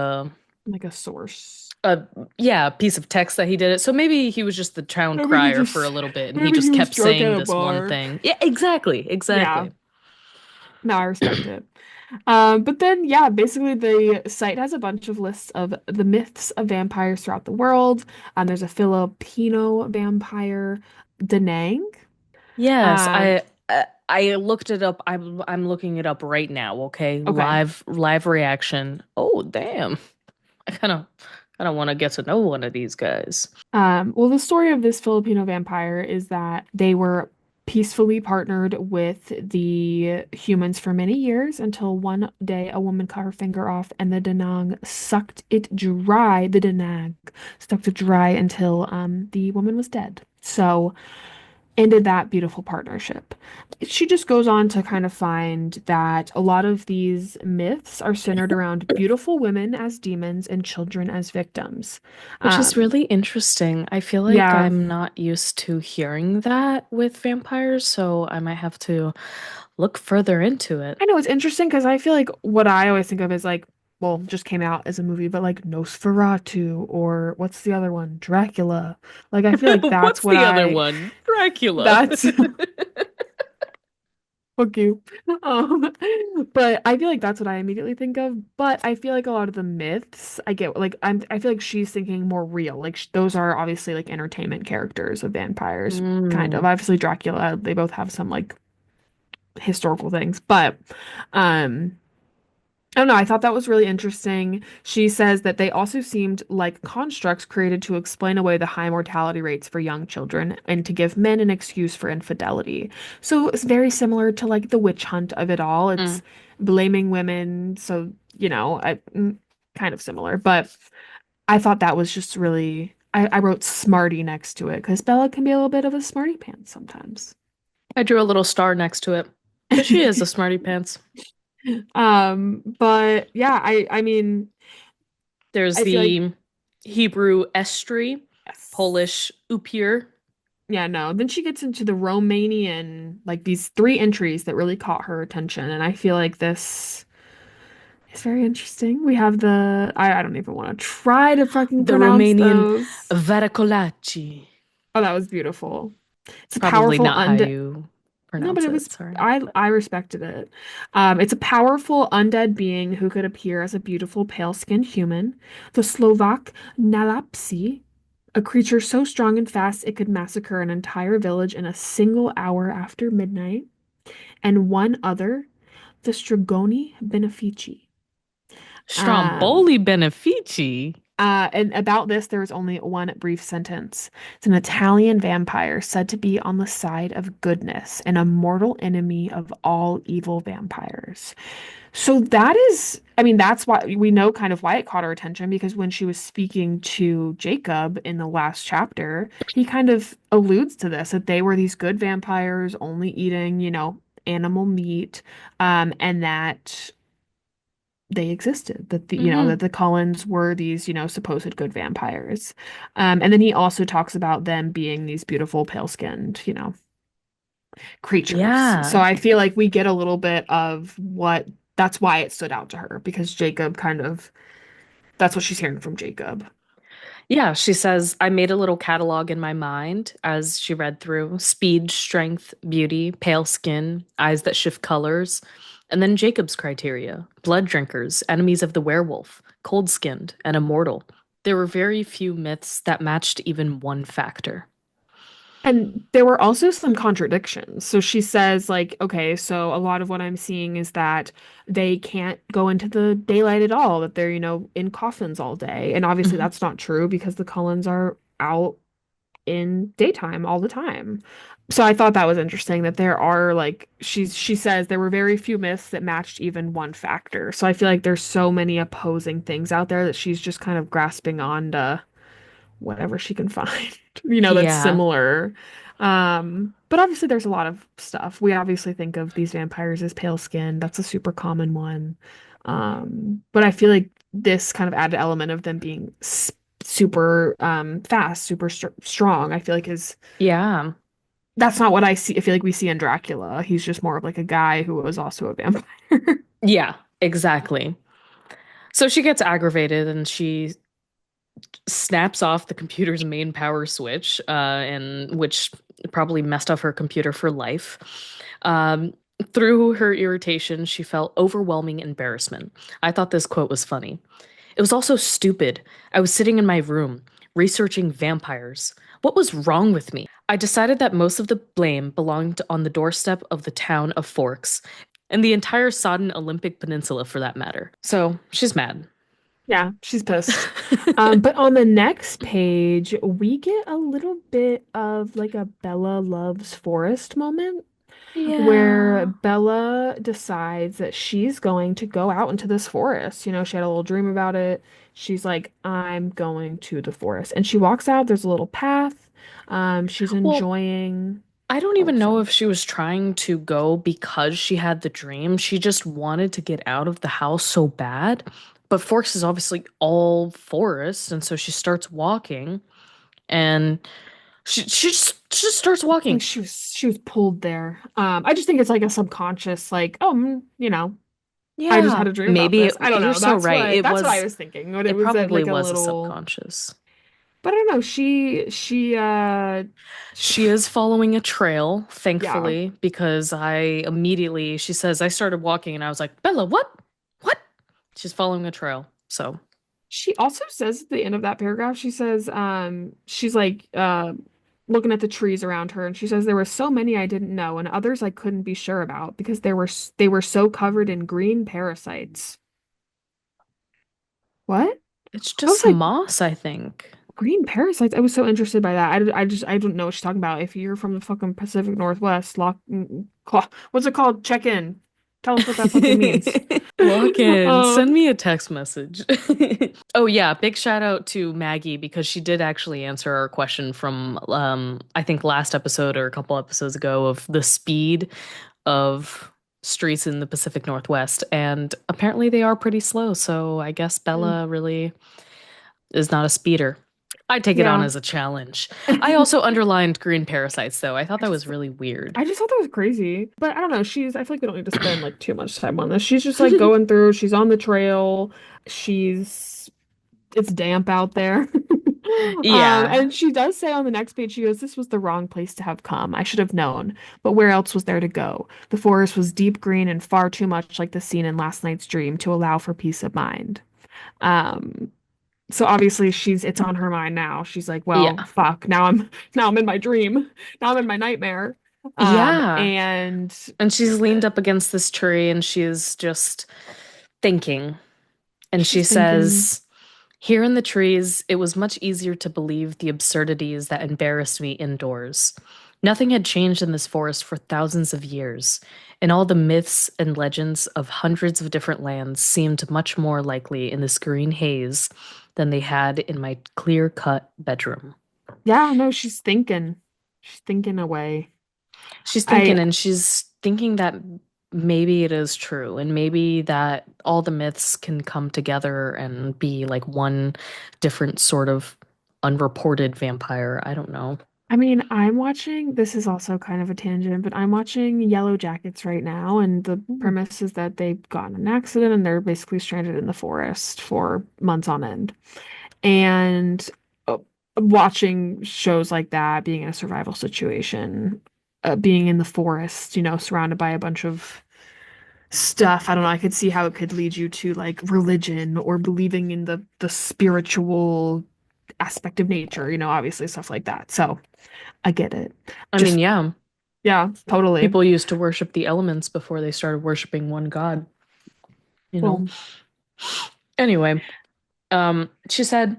Like a source. a yeah, piece of text that he did it. So maybe he was just the town Maybe he crier for a just, little bit and he maybe he just was kept drunk at saying a this one bar. thing. Yeah, exactly, Yeah. exactly. No, I respect it. But then, yeah, basically the site has a bunch of lists of the myths of vampires throughout the world. There's a Filipino vampire, Danang. Yes, Um, I looked it up. I'm looking it up right now, okay? okay. Live reaction. Oh, damn. I kind of want to get to know one of these guys. Well, the story of this Filipino vampire is that they were peacefully partnered with the humans for many years until one day a woman cut her finger off and the Danang sucked it dry. The Danang sucked it dry until the woman was dead. So ended that beautiful partnership. She just goes on to kind of find that a lot of these myths are centered around beautiful women as demons and children as victims. Which is Um, really interesting. I feel like yeah. I'm not used to hearing that with vampires, so I might have to look further into it. I know it's interesting because I feel like what I always think of is like, well, just came out as a movie, but like Nosferatu or what's the other one? Dracula. Like I feel like that's What's what the other I one? Dracula. that's fuck you. Um, but I feel like that's what I immediately think of. But I feel like a lot of the myths I get like I feel like she's thinking more real. Like sh those are obviously like entertainment characters of vampires, kind of. Mm. Obviously Dracula, they both have some like historical things, but um. I don't know. I thought that was really interesting. She says that they also seemed like constructs created to explain away the high mortality rates for young children and to give men an excuse for infidelity. So it's very similar to like the witch hunt of it all. Mm. It's blaming women. So, kind of similar. But I thought that was just really, I wrote smarty next to it because Bella can be a little bit of a smarty pants sometimes. I drew a little star next to it because she is a smarty pants. But yeah, I mean, There's I feel like the Hebrew estri, yes. Polish upier. Yeah, no. Then she gets into the Romanian, like these three entries that really caught her attention. And I feel like this is very interesting. We have I don't even want to try to fucking The pronounce Romanian those. Vericolaci. Oh, that was beautiful. It's a Probably powerful not how undead. you No, but pronounce it it. was Sorry. I respected it. It's a powerful undead being who could appear as a beautiful pale-skinned human. The Slovak Nalapsi, a creature so strong and fast it could massacre an entire village in a single hour after midnight. And one other, the Strigoni Benefici. Um, Stromboli Benefici. and about this, there was only one brief sentence. It's an Italian vampire said to be on the side of goodness, and a mortal enemy of all evil vampires. So that is, I mean, that's why we know kind of why it caught our attention because when she was speaking to Jacob in the last chapter, he kind of alludes to this that they were these good vampires only eating, animal meat, and that they existed, that Hmm. that the Cullens were these, supposed good vampires. And then he also talks about them being these beautiful pale-skinned, creatures. So Yeah. I feel like we get a little bit of what that's why it stood out to her because Jacob kind of that's what she's hearing from Jacob. Yeah, she says, I made a little catalog in my mind as she read through speed, strength, beauty, pale skin, eyes that shift colors, and then Jacob's criteria blood drinkers, enemies of the werewolf, cold skinned, and immortal. There were very few myths that matched even one factor. And there were also some contradictions. So she says, like, okay, so a lot of what I'm seeing is that they can't go into the daylight at all, that they're, in coffins all day. And obviously Mhm. that's not true because the Cullens are out in daytime all the time. So I thought that was interesting that there are like she says there were very few myths that matched even one factor. So I feel like there's so many opposing things out there that she's just kind of grasping on to whatever she can find, that's Yeah. similar. But obviously there's a lot of stuff. We obviously think of these vampires as pale skin. That's a super common one. But I feel like this kind of added element of them being super fast, super strong, I feel like is Yeah. that's not what I feel like we see in Dracula. He's just more of like a guy who was also a vampire. Yeah, exactly. So she gets aggravated and she snaps off the computer's main power switch, and which probably messed up her computer for life. Um, Through her irritation, she felt overwhelming embarrassment. I thought this quote was funny. It was also stupid. I was sitting in my room, researching vampires. What was wrong with me? I decided that most of the blame belonged on the doorstep of the town of Forks, and the entire Sodden Olympic Peninsula for that matter. So she's mad. Yeah, she's pissed. But on the next page, we get a little bit of like a Bella loves Forest moment where Yeah. Bella decides that she's going to go out into this forest. You know, she had a little dream about it. She's like, I'm going to the forest. And she walks out, there's a little path. She's Well, enjoying. I don't Oh, even know sorry. if she was trying to go because she had the dream. She just wanted to get out of the house so bad. But Forks is obviously all forest, and so she starts walking, and she just starts I think walking. she was pulled there. I just think it's like a subconscious, like, oh, I just had Yeah, a dream about maybe this. I don't you're know. so That's right. what that's what I was thinking. But it It was probably like a was a little, subconscious. but I don't know. She She is following a trail, yeah. thankfully, because she says, I started walking and I was like, Bella, what? What? She's following a trail. So, She also says at the end of that paragraph, she says, she's like looking at the trees around her, and she says there were so many I didn't know, and others I couldn't be sure about because they were so covered in green parasites. What? it's I was just like, moss, I think. green parasites. I was so interested by that. I don't know what she's talking about. If you're from the fucking Pacific Northwest, what's it called? Check in. Tell us what that fucking means. Log in. Send Um, me a text message. Oh yeah, big shout out to Maggie because she did actually answer our question from I think last episode or a couple episodes ago of the speed of streets in the Pacific Northwest, and apparently they are pretty slow, so I guess Bella really is not a speeder. I take it on yeah. as a challenge. I also underlined green parasites though. I thought I that was just really weird. I just thought that was crazy. But I don't know. I feel like we don't need to spend like too much time on this. She's just like going through, she's on the trail. She's it's damp out there. Yeah. And she does say on the next page, she goes, this was the wrong place to have come. I should have known. But where else was there to go? The forest was deep green and far too much like the scene in last night's dream to allow for peace of mind. Um, so obviously it's on her mind now. She's like, well, Yeah. fuck, now I'm in my dream. Now I'm in my nightmare. Yeah. And And she's leaned up against this tree and she is just thinking. And she she's thinking, says, here in the trees, it was much easier to believe the absurdities that embarrassed me indoors. Nothing had changed in this forest for thousands of years, and all the myths and legends of hundreds of different lands seemed much more likely in this green haze than they had in my clear-cut bedroom. yeah, no, she's thinking. She's thinking away. She's I thinking, and she's thinking that maybe it is true, and maybe that all the myths can come together and be like one different sort of unreported vampire. I don't know. I mean, I'm watching, this is also kind of a tangent, but I'm watching Yellow Jackets right now, and the Ooh. premise is that they've gotten in an accident and they're basically stranded in the forest for months on end. And watching shows like that, being in a survival situation, being in the forest, you know, surrounded by a bunch of stuff. I don't know. I could see how it could lead you to like religion or believing in the spiritual aspect of nature, you know, obviously stuff like that. So I get it. I mean, Just yeah, yeah, totally. people used to worship the elements before they started worshiping one god, you know? Well, Anyway, she said,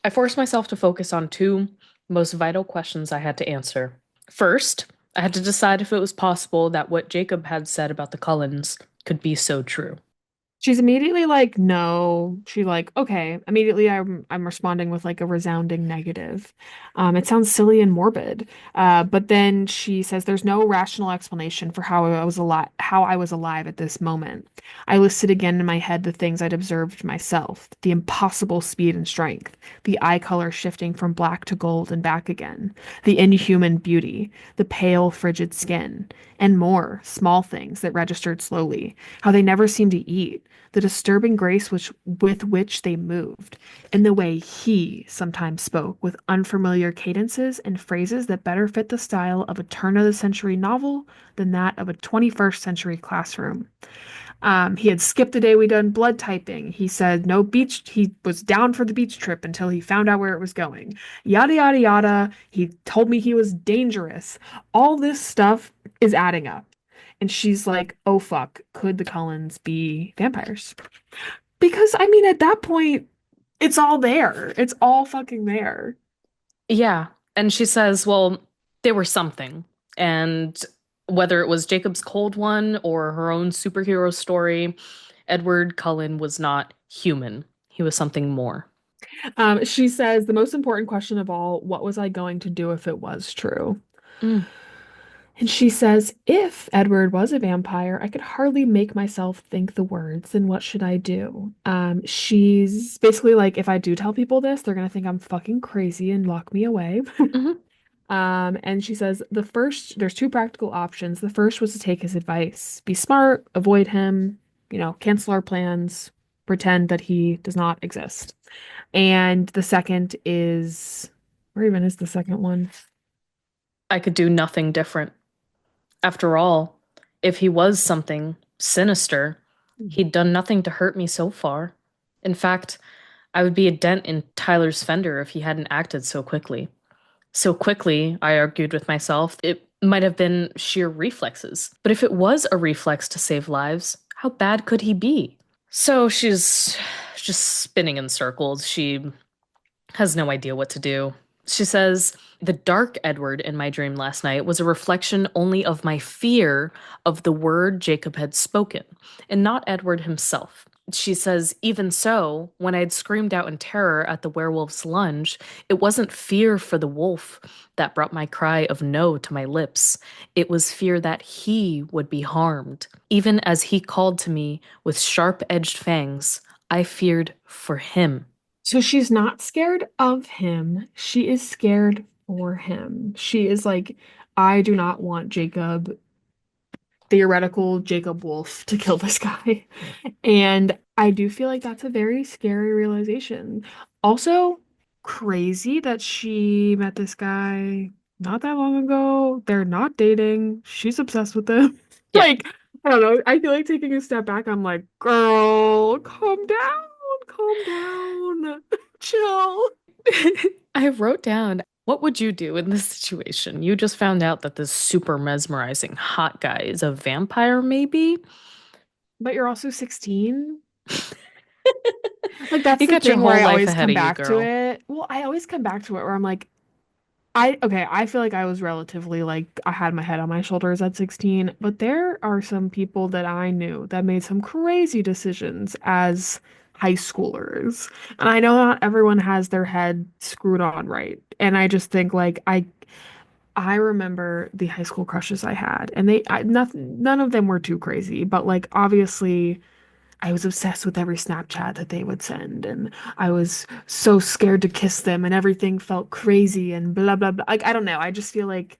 I forced myself to focus on two most vital questions I had to answer. First, I had to decide if it was possible that what Jacob had said about the Cullens could be so true. she's immediately like, no. She like, okay. Immediately I'm responding with like a resounding negative. It sounds silly and morbid. But then she says there's no rational explanation for how I was alive at this moment. I listed again in my head the things I'd observed myself, the impossible speed and strength, the eye color shifting from black to gold and back again, the inhuman beauty, the pale, frigid skin. and more small things that registered slowly, how they never seemed to eat, the disturbing grace with which they moved, and the way he sometimes spoke with unfamiliar cadences and phrases that better fit the style of a turn of the century novel than that of a 21st century classroom. He had skipped the day we done blood typing. He said no beach. He was down for the beach trip until he found out where it was going. Yada, yada, yada. He told me he was dangerous. All this stuff is adding up. And she's like, oh, fuck. Could the Cullens be vampires? Because, I mean, at that point, it's all there. It's all fucking there. Yeah. And she says, well, they were something. And whether it was Jacob's cold one or her own superhero story, Edward Cullen was not human. He was something more. She says, the most important question of all, what was I going to do if it was true? Mm, And she says, if Edward was a vampire, I could hardly make myself think the words, then what should I do? She's basically like, if I do tell people this, they're gonna think I'm fucking crazy and lock me away. mhm. And she says there's two practical options. The first was to take his advice, be smart, avoid him, cancel our plans, pretend that he does not exist. And the second is, where even is the second one? I could do nothing different. After all, if he was something sinister, he'd done nothing to hurt me so far. In fact, I would be a dent in Tyler's fender if he hadn't acted so quickly. So quickly, I argued with myself, it might have been sheer reflexes. But if it was a reflex to save lives, how bad could he be? So she's just spinning in circles. She has no idea what to do. She says, the dark Edward in my dream last night was a reflection only of my fear of the word Jacob had spoken, and not Edward himself. She says, even so, when I had screamed out in terror at the werewolf's lunge, it wasn't fear for the wolf that brought my cry of no to my lips. It was fear that he would be harmed. Even as he called to me with sharp-edged fangs, I feared for him. So she's not scared of him. She is scared for him. She is like, I do not want Jacob, theoretical Jacob Wolf, to kill this guy. And I do feel like that's a very scary realization. Also, crazy that she met this guy not that long ago. They're not dating. She's obsessed with him. Yeah. Like, I don't know. I feel like taking a step back, I'm like, girl, calm down, chill. I wrote down, what would you do in this situation? You just found out that this super mesmerizing hot guy is a vampire, maybe? But you're also 16. Like, that's You the got your thing where whole I life always ahead come of you, back to girl. it. Well, I always come back to it where I'm like, I feel like I was relatively like I had my head on my shoulders at 16, but there are some people that I knew that made some crazy decisions as high schoolers. And I know not everyone has their head screwed on right. And I just think like I remember the high school crushes I had, and nothing, none of them were too crazy, but like obviously I was obsessed with every Snapchat that they would send, and I was so scared to kiss them, and everything felt crazy and blah blah blah. Like I don't know, I just feel like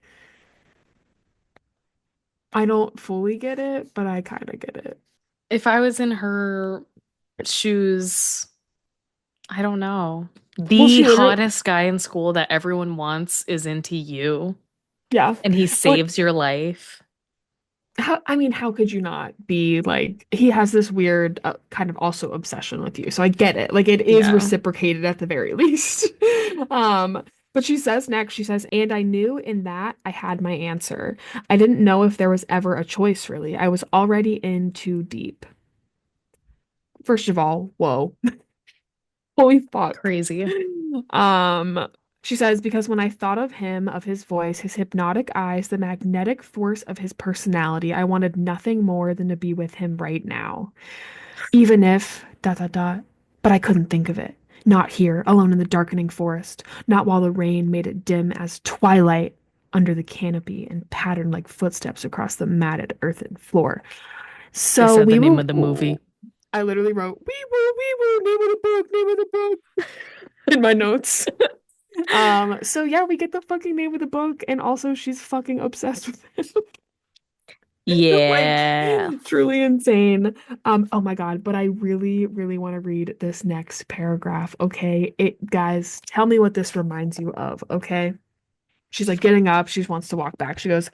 I don't fully get it, but I kind of get it. If I was in her shoes, I don't know. Well, The she literally, hottest guy in school that everyone wants is into you, yeah. and he But saves your life. I mean, how could you not be like, he has this weird kind of also obsession with you. So I get it. Like it is Yeah. reciprocated at the very least. Um, but she says next, she says, and I knew in that I had my answer. I didn't know if there was ever a choice, really. I was already in too deep. First of all, whoa. Holy fuck. Crazy. Um, she says, because when I thought of him, of his voice, his hypnotic eyes, the magnetic force of his personality, I wanted nothing more than to be with him right now. Even if, dot, dot, dot, but I couldn't think of it. Not here, alone in the darkening forest, not while the rain made it dim as twilight under the canopy and patterned like footsteps across the matted earthen floor. They So said the we name were, of the movie. I literally wrote, name of the book, name of the book in my notes. So yeah, we get the fucking name of the book, and also she's fucking obsessed with him. Like Yeah. truly insane. Oh my God, but I really, really want to read this next paragraph. Okay. Guys, tell me what this reminds you of. Okay. She's like getting up. She wants to walk back. She goes,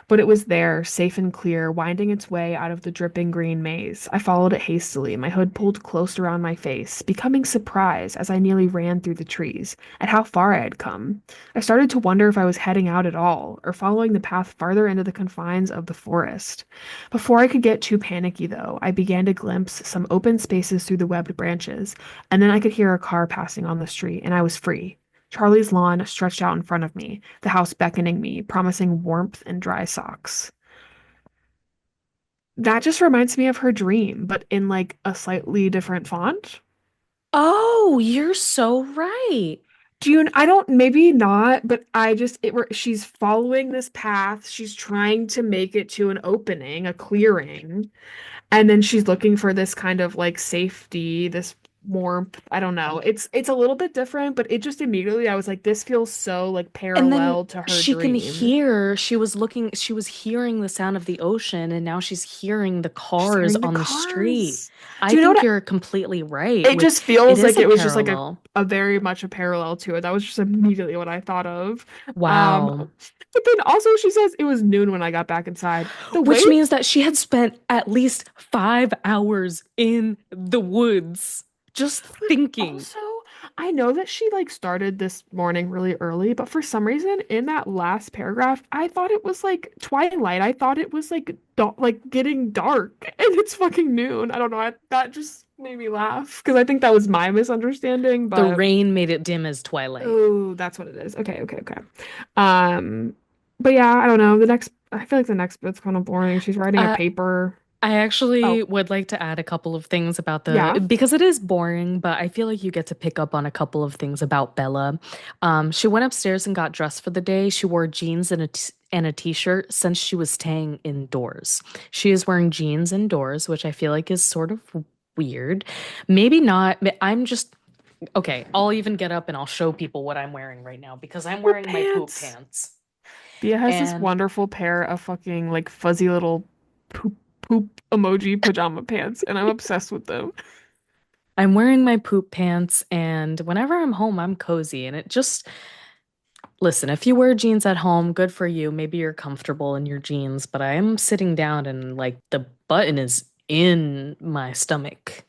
but it was there, safe and clear, winding its way out of the dripping green maze. I followed it hastily, my hood pulled close around my face, becoming surprised as I nearly ran through the trees at how far I had come. I started to wonder if I was heading out at all, or following the path farther into the confines of the forest. Before I could get too panicky, though, I began to glimpse some open spaces through the webbed branches, and then I could hear a car passing on the street, and I was free. Charlie's lawn stretched out in front of me, the house beckoning me, promising warmth and dry socks. That just reminds me of her dream, but in like a slightly different font. Oh, you're so right. I don't, maybe not, but she's following this path. She's trying to make it to an opening, a clearing. And then she's looking for this kind of like safety, this warmth. I don't know. It's a little bit different, but it just immediately I was like, this feels so like And then parallel to her she can dream. hear, she was hearing the sound of the ocean, and now she's hearing the She's cars hearing the on the street. cars. I Do you know think what you're completely right it with just it feels is like a it was just like parallel. a very much a parallel to it. That was just immediately what I thought of. Wow. But then also she says it was noon when I got back inside. The way Which means that she had spent at least 5 hours in the woods just But thinking. also, I know that she like started this morning really early, but for some reason in that last paragraph, I thought it was like twilight. I thought it was like like getting dark and it's fucking noon. I don't know. That just made me laugh because I think that was my misunderstanding, The but rain made it dim as twilight. oh, that's what it is. Okay, okay, okay. Um, but yeah, I don't know. I feel like the next bit's kind of boring. She's writing a Uh, paper. I Oh, actually would like to add a couple of things about yeah. because it is boring, but I feel like you get to pick up on a couple of things about Bella. She went upstairs and got dressed for the day. She wore jeans and a t-shirt since she was staying indoors. She is wearing jeans indoors, which I feel like is sort of weird. Maybe not. I'm just okay. I'll even get up and I'll show people what I'm wearing right now because I'm Her wearing my poop pants. pants. Bia has this And wonderful pair of fucking like fuzzy little poop emoji pajama pants, and I'm obsessed with them. I'm wearing my poop pants, and whenever I'm home, I'm cozy. And it just, listen, if you wear jeans at home, good for you. Maybe you're comfortable in your jeans, but I am sitting down and like the button is in my stomach.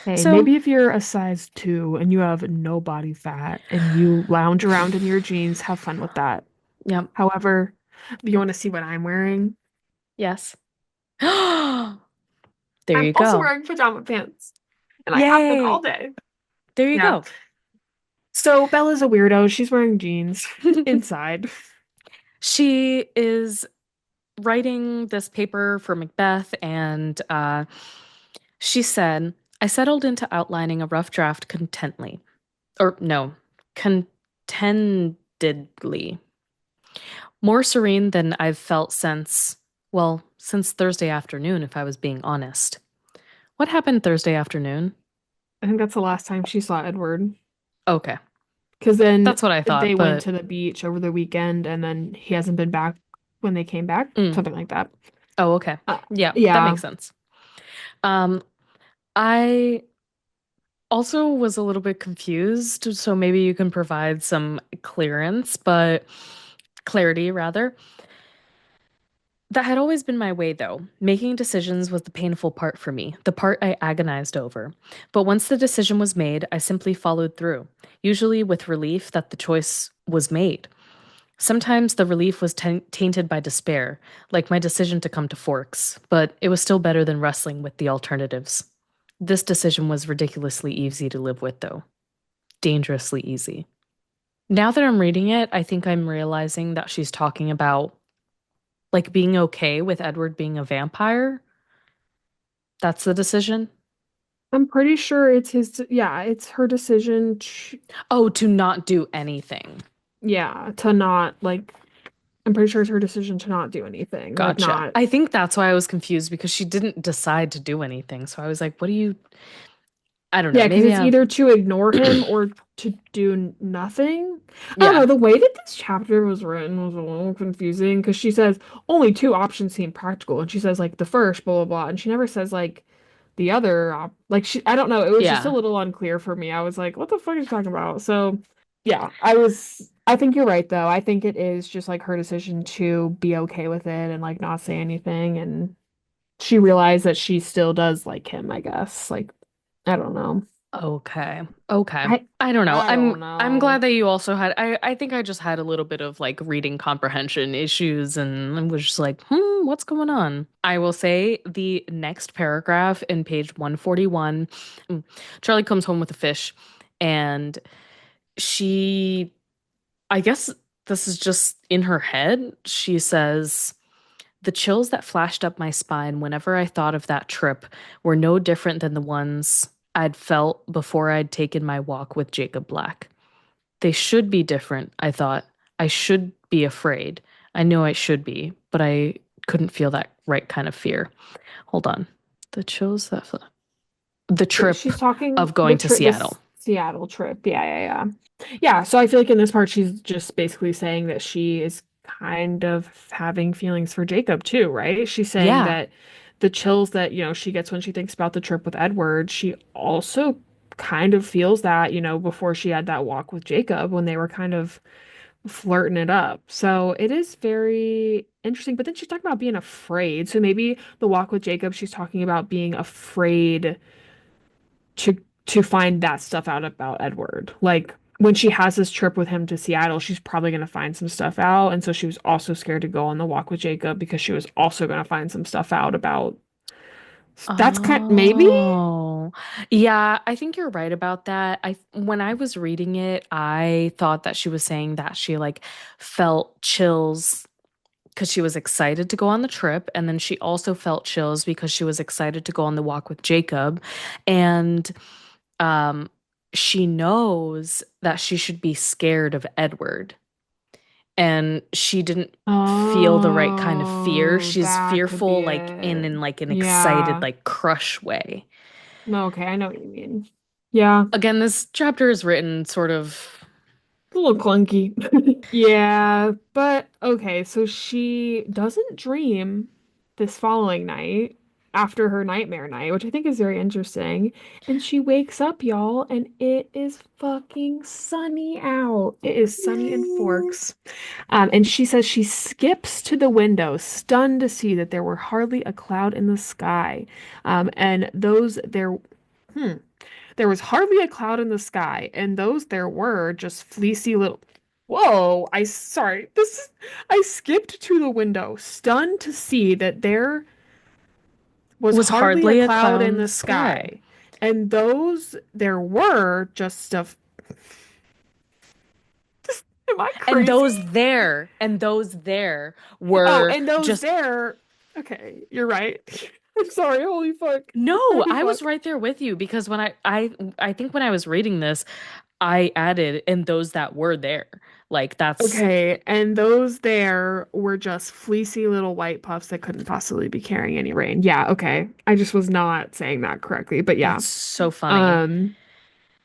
Hey, So, maybe if you're a size 2 and you have no body fat and you lounge around in your jeans, have fun with that. yeah, However, if you want to see what I'm wearing, yes. There I'm you also go. wearing pajama pants, and I have been all Yay. day. There you Yeah. go. So Bella's a weirdo. She's wearing jeans inside. She is writing this paper for Macbeth, and she said, I settled into outlining a rough draft contently. Or no, contentedly. More serene than I've felt since Thursday afternoon, if I was being honest. What happened Thursday afternoon? I think that's the last time she saw Edward. Okay, Because then that's what I they thought, went but to the beach over the weekend, and then he hasn't been back when they came back, mm, something like that. oh, okay. Uh, Yeah, that yeah, makes sense. Um, I also was a little bit confused, so maybe you can provide some clarity rather. That had always been my way, though. Making decisions was the painful part for me, the part I agonized over. But once the decision was made, I simply followed through, usually with relief that the choice was made. Sometimes the relief was tainted by despair, like my decision to come to Forks, but it was still better than wrestling with the alternatives. This decision was ridiculously easy to live with, though. Dangerously easy. Now that I'm reading it, I think I'm realizing that she's talking about like being okay with Edward being a vampire. That's the decision. I'm pretty sure it's yeah, it's her decision, Oh, to not do anything. yeah, to not like, I'm pretty sure it's her decision to not do anything, like Gotcha. not, I think that's why I was confused because she didn't decide to do anything. So I was like, what do you I don't know. Yeah, because Maybe it's I either to ignore him or to do nothing. I don't yeah. know. The way that this chapter was written was a little confusing because she says only two options seem practical, and she says like the first, blah blah blah, and she never says like the other like she I don't know. It was just a Yeah. little unclear for me. I was like, what the fuck is she talking about? So yeah, I think you're right though. I think it is just like her decision to be okay with it and like not say anything, and she realized that she still does like him, I guess. Like I don't know. Okay. Okay. I I don't know. I I'm don't I'm know. glad that you also had I think I just had a little bit of like reading comprehension issues and I was just like, what's going on? I will say the next paragraph in page 141, mm, Charlie comes home with a fish and she I guess this is just in her head. She says the chills that flashed up my spine whenever I thought of that trip were no different than the ones I'd felt before I'd taken my walk with Jacob Black. They should be different, I thought. I should be afraid. I knew I should be, but I couldn't feel that right kind of fear. Hold on. The chills that the trip She's talking of going to Seattle. this Seattle trip. Yeah, yeah, yeah. Yeah, so I feel like in this part she's just basically saying that she is kind of having feelings for Jacob too, right? She's saying Yeah. that the chills that, she gets when she thinks about the trip with Edward, she also kind of feels that, before she had that walk with Jacob when they were kind of flirting it up. So it is very interesting. But then she's talking about being afraid. So maybe the walk with Jacob, she's talking about being afraid to find that stuff out about Edward. Like when she has this trip with him to Seattle, she's probably going to find some stuff out. And so she was also scared to go on the walk with Jacob because she was also going to find some stuff out about that's kind maybe? Oh, yeah, I think you're right about that. I when I was reading it, I thought that she was saying that she like felt chills because she was excited to go on the trip, and then she also felt chills because she was excited to go on the walk with Jacob, and um, she knows that she should be scared of Edward, and she didn't feel the right kind of fear. Oh, She's that could fearful be like in it. in like an excited Yeah. like crush way. No, okay, I know what you mean. Yeah. Again, this chapter is written sort of. A little clunky. Yeah, but okay, so she doesn't dream this following night after her nightmare night, which I think is very interesting. And she wakes up, y'all, and it is fucking sunny out. It is sunny in Mm. Forks. And she says she skips to the window, stunned to see that there were hardly a cloud in the sky. And those there, hmm, there was hardly a cloud in the sky, and those there were just fleecy little. Whoa, sorry. I skipped to the window, stunned to see that there was Was hardly a hardly a cloud cloud in in the the sky. sky. And those there were just stuff. Am I crazy? And those there Oh, were and those just there. Okay, you're right. I'm sorry. Holy fuck. no, Holy I was fuck. right there with you because when I think when I was reading this, I added and those that were there. Like that's Okay, and those there were just fleecy little white puffs that couldn't possibly be carrying any rain. Yeah, okay. I just was not saying that correctly, but yeah. that's so funny. Um,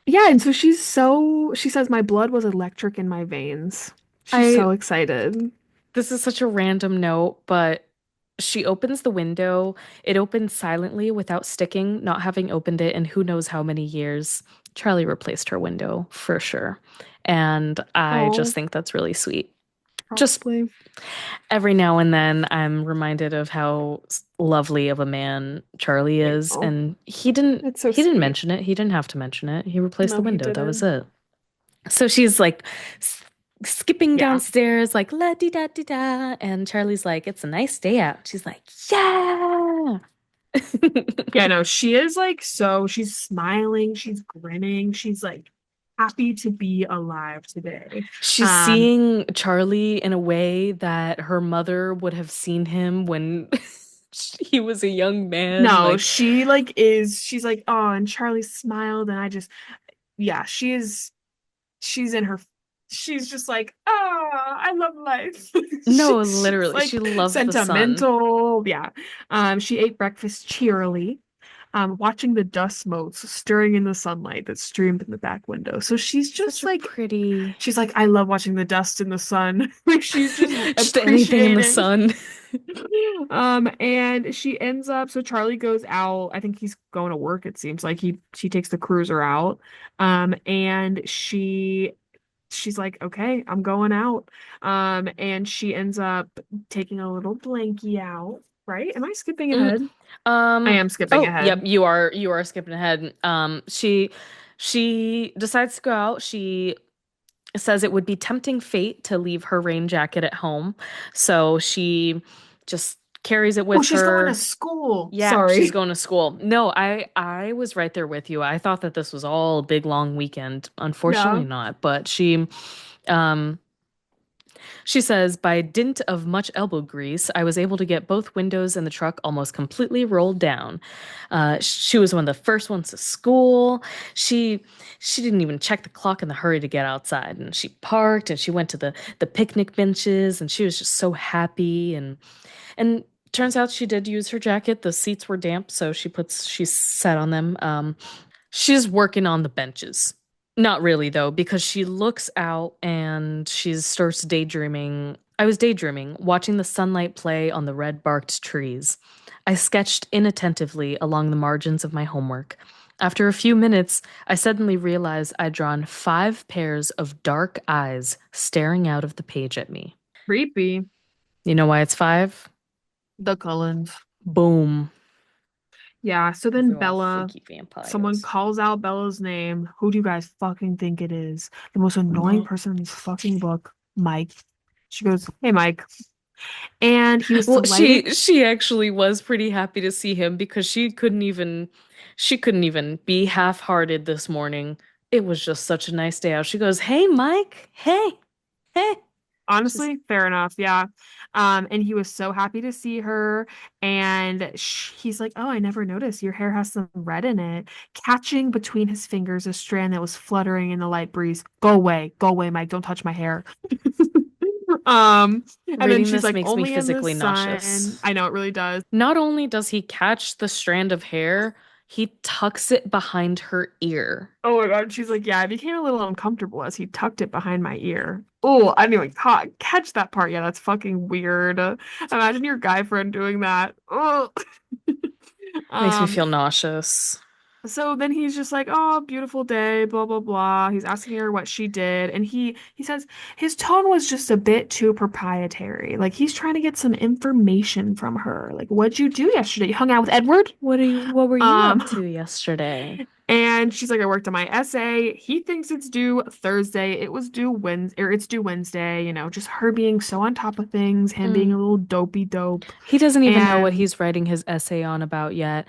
yeah, and so she says my blood was electric in my veins. She's I so excited. This is such a random note, but she opens the window. It opens silently without sticking, not having opened it in who knows how many years. Charlie replaced her window for sure. And I just Oh, think that's really sweet. Just probably. every now and then, I'm reminded of how lovely of a man Charlie I is. know. And It's so he didn't sweet. mention it. He didn't have to mention it. He replaced the No, he window. That was didn't. it. So she's like s- skipping Yeah. downstairs, like la di da di da, and Charlie's like, "It's a nice day out." She's like, "Yeah." Yeah, no, she is like she's smiling, she's grinning, she's like happy to be alive today. She's Um, seeing Charlie in a way that her mother would have seen him when he was a young man. no, Like, she's like, oh, and Charlie smiled, and I just, yeah, she's in her, she's just like, oh, I love life. no, She's just literally, she like loves the sun. sentimental. Yeah. She ate breakfast cheerily. watching the dust motes stirring in the sunlight that streamed in the back window. So she's Such just a like, pretty, she's like, I love watching the dust in the sun. Like she's just just anything in the appreciating. sun. And she ends up, so Charlie goes out. I think he's going to work, it seems like she takes the cruiser out. And she's like, okay, I'm going out. And she ends up taking a little blankie out, right? Am I skipping Mm, ahead? I am skipping oh, yep, ahead. you are skipping ahead. She decides to go out. She says it would be tempting fate to leave her rain jacket at home. So she just carries it Oh, with she's going to her. school. Yeah, she's Sorry. going to school. No, I was right there with you. I thought that this was all a big long weekend. Unfortunately Yeah. not, but um she says, by dint of much elbow grease, I was able to get both windows in the truck almost completely rolled down. She was one of the first ones to school. She she didn't even check the clock in the hurry to get outside, and she parked and she went to the picnic benches, and she was just so happy. And turns out she did use her jacket. The seats were damp, so she sat on them. She's working on the benches. Not really, though, because she looks out and she starts daydreaming. I was daydreaming, watching the sunlight play on the red barked trees. I sketched inattentively along the margins of my homework. After a few minutes, I suddenly realized I'd drawn 5 pairs of dark eyes staring out of the page at me. Creepy. You know why it's five? The Cullens. Boom. Yeah. So Because then they're all Bella, freaky someone vampires. calls out Bella's name. Who do you guys fucking think it is? The most annoying person in this fucking book, Mike. She goes, "Hey, Mike." And he was Well, delighted. she actually was pretty happy to see him because she couldn't even be half-hearted this morning. It was just such a nice day out. She goes, "Hey, Mike. Hey. Hey." She's Honestly, fair enough. Yeah. And he was so happy to see her. And he's like, "Oh, I never noticed. Your hair has some red in it." Catching between his fingers a strand that was fluttering in the light breeze. Go away, Mike. Don't touch my hair. Um, and then reading she's this like, makes me "Only in the physically sun." nauseous. I know it really does. Not only does he catch the strand of hair, he tucks it behind her ear. Oh my God. She's like, "Yeah, I became a little uncomfortable as he tucked it behind my ear." Oh, I didn't even catch that part. Yeah, that's fucking weird. Imagine your guy friend doing that. Oh. Makes me Um, feel nauseous. so then he's just like, "Oh, beautiful day, blah blah blah." He's asking her what she did, and he says his tone was just a bit too proprietary. Like he's trying to get some information from her. Like, "What'd you do yesterday? You hung out with Edward?" What were you up to Um, yesterday? and she's like, "I worked on my essay." He thinks it's due Thursday. It was due Wednesday, or it's due Wednesday, just her being so on top of things, him being Mm. a little dopey dope. He doesn't even know what And he's writing his essay on about yet.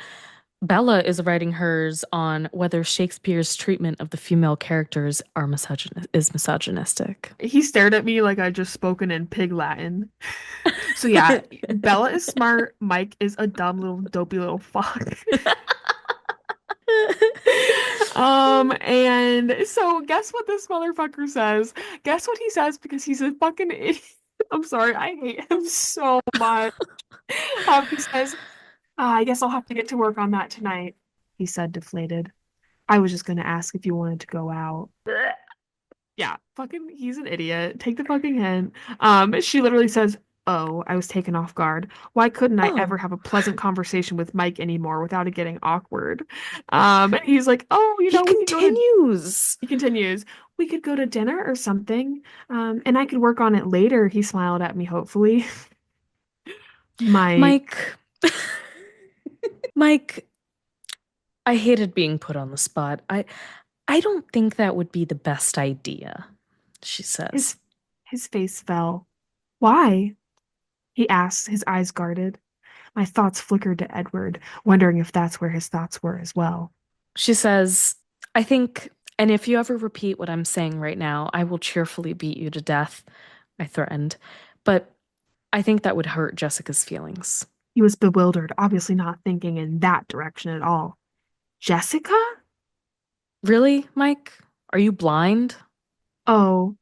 Bella is writing hers on whether Shakespeare's treatment of the female characters is misogynistic. he stared at me like I just spoken in pig Latin. So yeah, Bella is smart. Mike is a dumb little dopey little fuck. And so guess what this motherfucker says? Guess what he says because he's a fucking idiot. I'm sorry, I hate him so much. He says, I guess I'll have to get to work on that tonight, he said, deflated. I was just gonna ask if you wanted to go out. Yeah, fucking, he's an idiot. Take the fucking hint. She literally says, "Oh, I was taken off guard. Why couldn't I Oh, ever have a pleasant conversation with Mike anymore without it getting awkward?" And he's like, "Oh, he we could go to," continues. he continues, "We could go to dinner or something. And I could work on it later." He smiled at me, hopefully. Mike, Mike, Mike, I hated being put on the spot. I don't think that would be the best idea, she says. his his face fell. Why? He asked, his eyes guarded. My thoughts flickered to Edward, wondering if that's where his thoughts were as well. She says, I think, and if you ever repeat what I'm saying right now, I will cheerfully beat you to death, I threatened. But I think that would hurt Jessica's feelings. He was bewildered, obviously not thinking in that direction at all. Jessica? Really, Mike? Are you blind? Oh.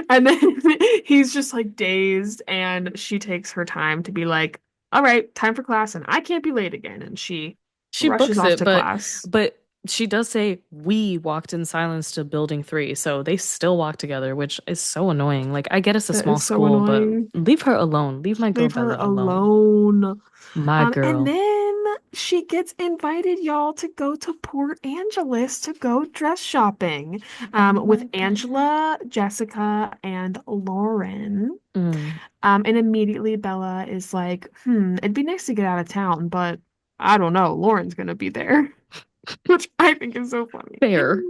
And then he's just like dazed, and she takes her time to be like, all right, time for class, and I can't be late again. And she She rushes books off it, to but class. but she does say we walked in silence to building 3, so they still walk together, which is so annoying. Like I get it's a That small is so school, but annoying. leave her alone. Leave my girl Leave her Bella alone. alone. My And girl. then she gets invited, y'all, to go to Port Angeles to go dress shopping Oh with my God. Angela, Jessica, and Lauren. Mm. And immediately Bella is like, it'd be nice to get out of town, but I don't know, Lauren's gonna be there, which I think is so funny. Fair.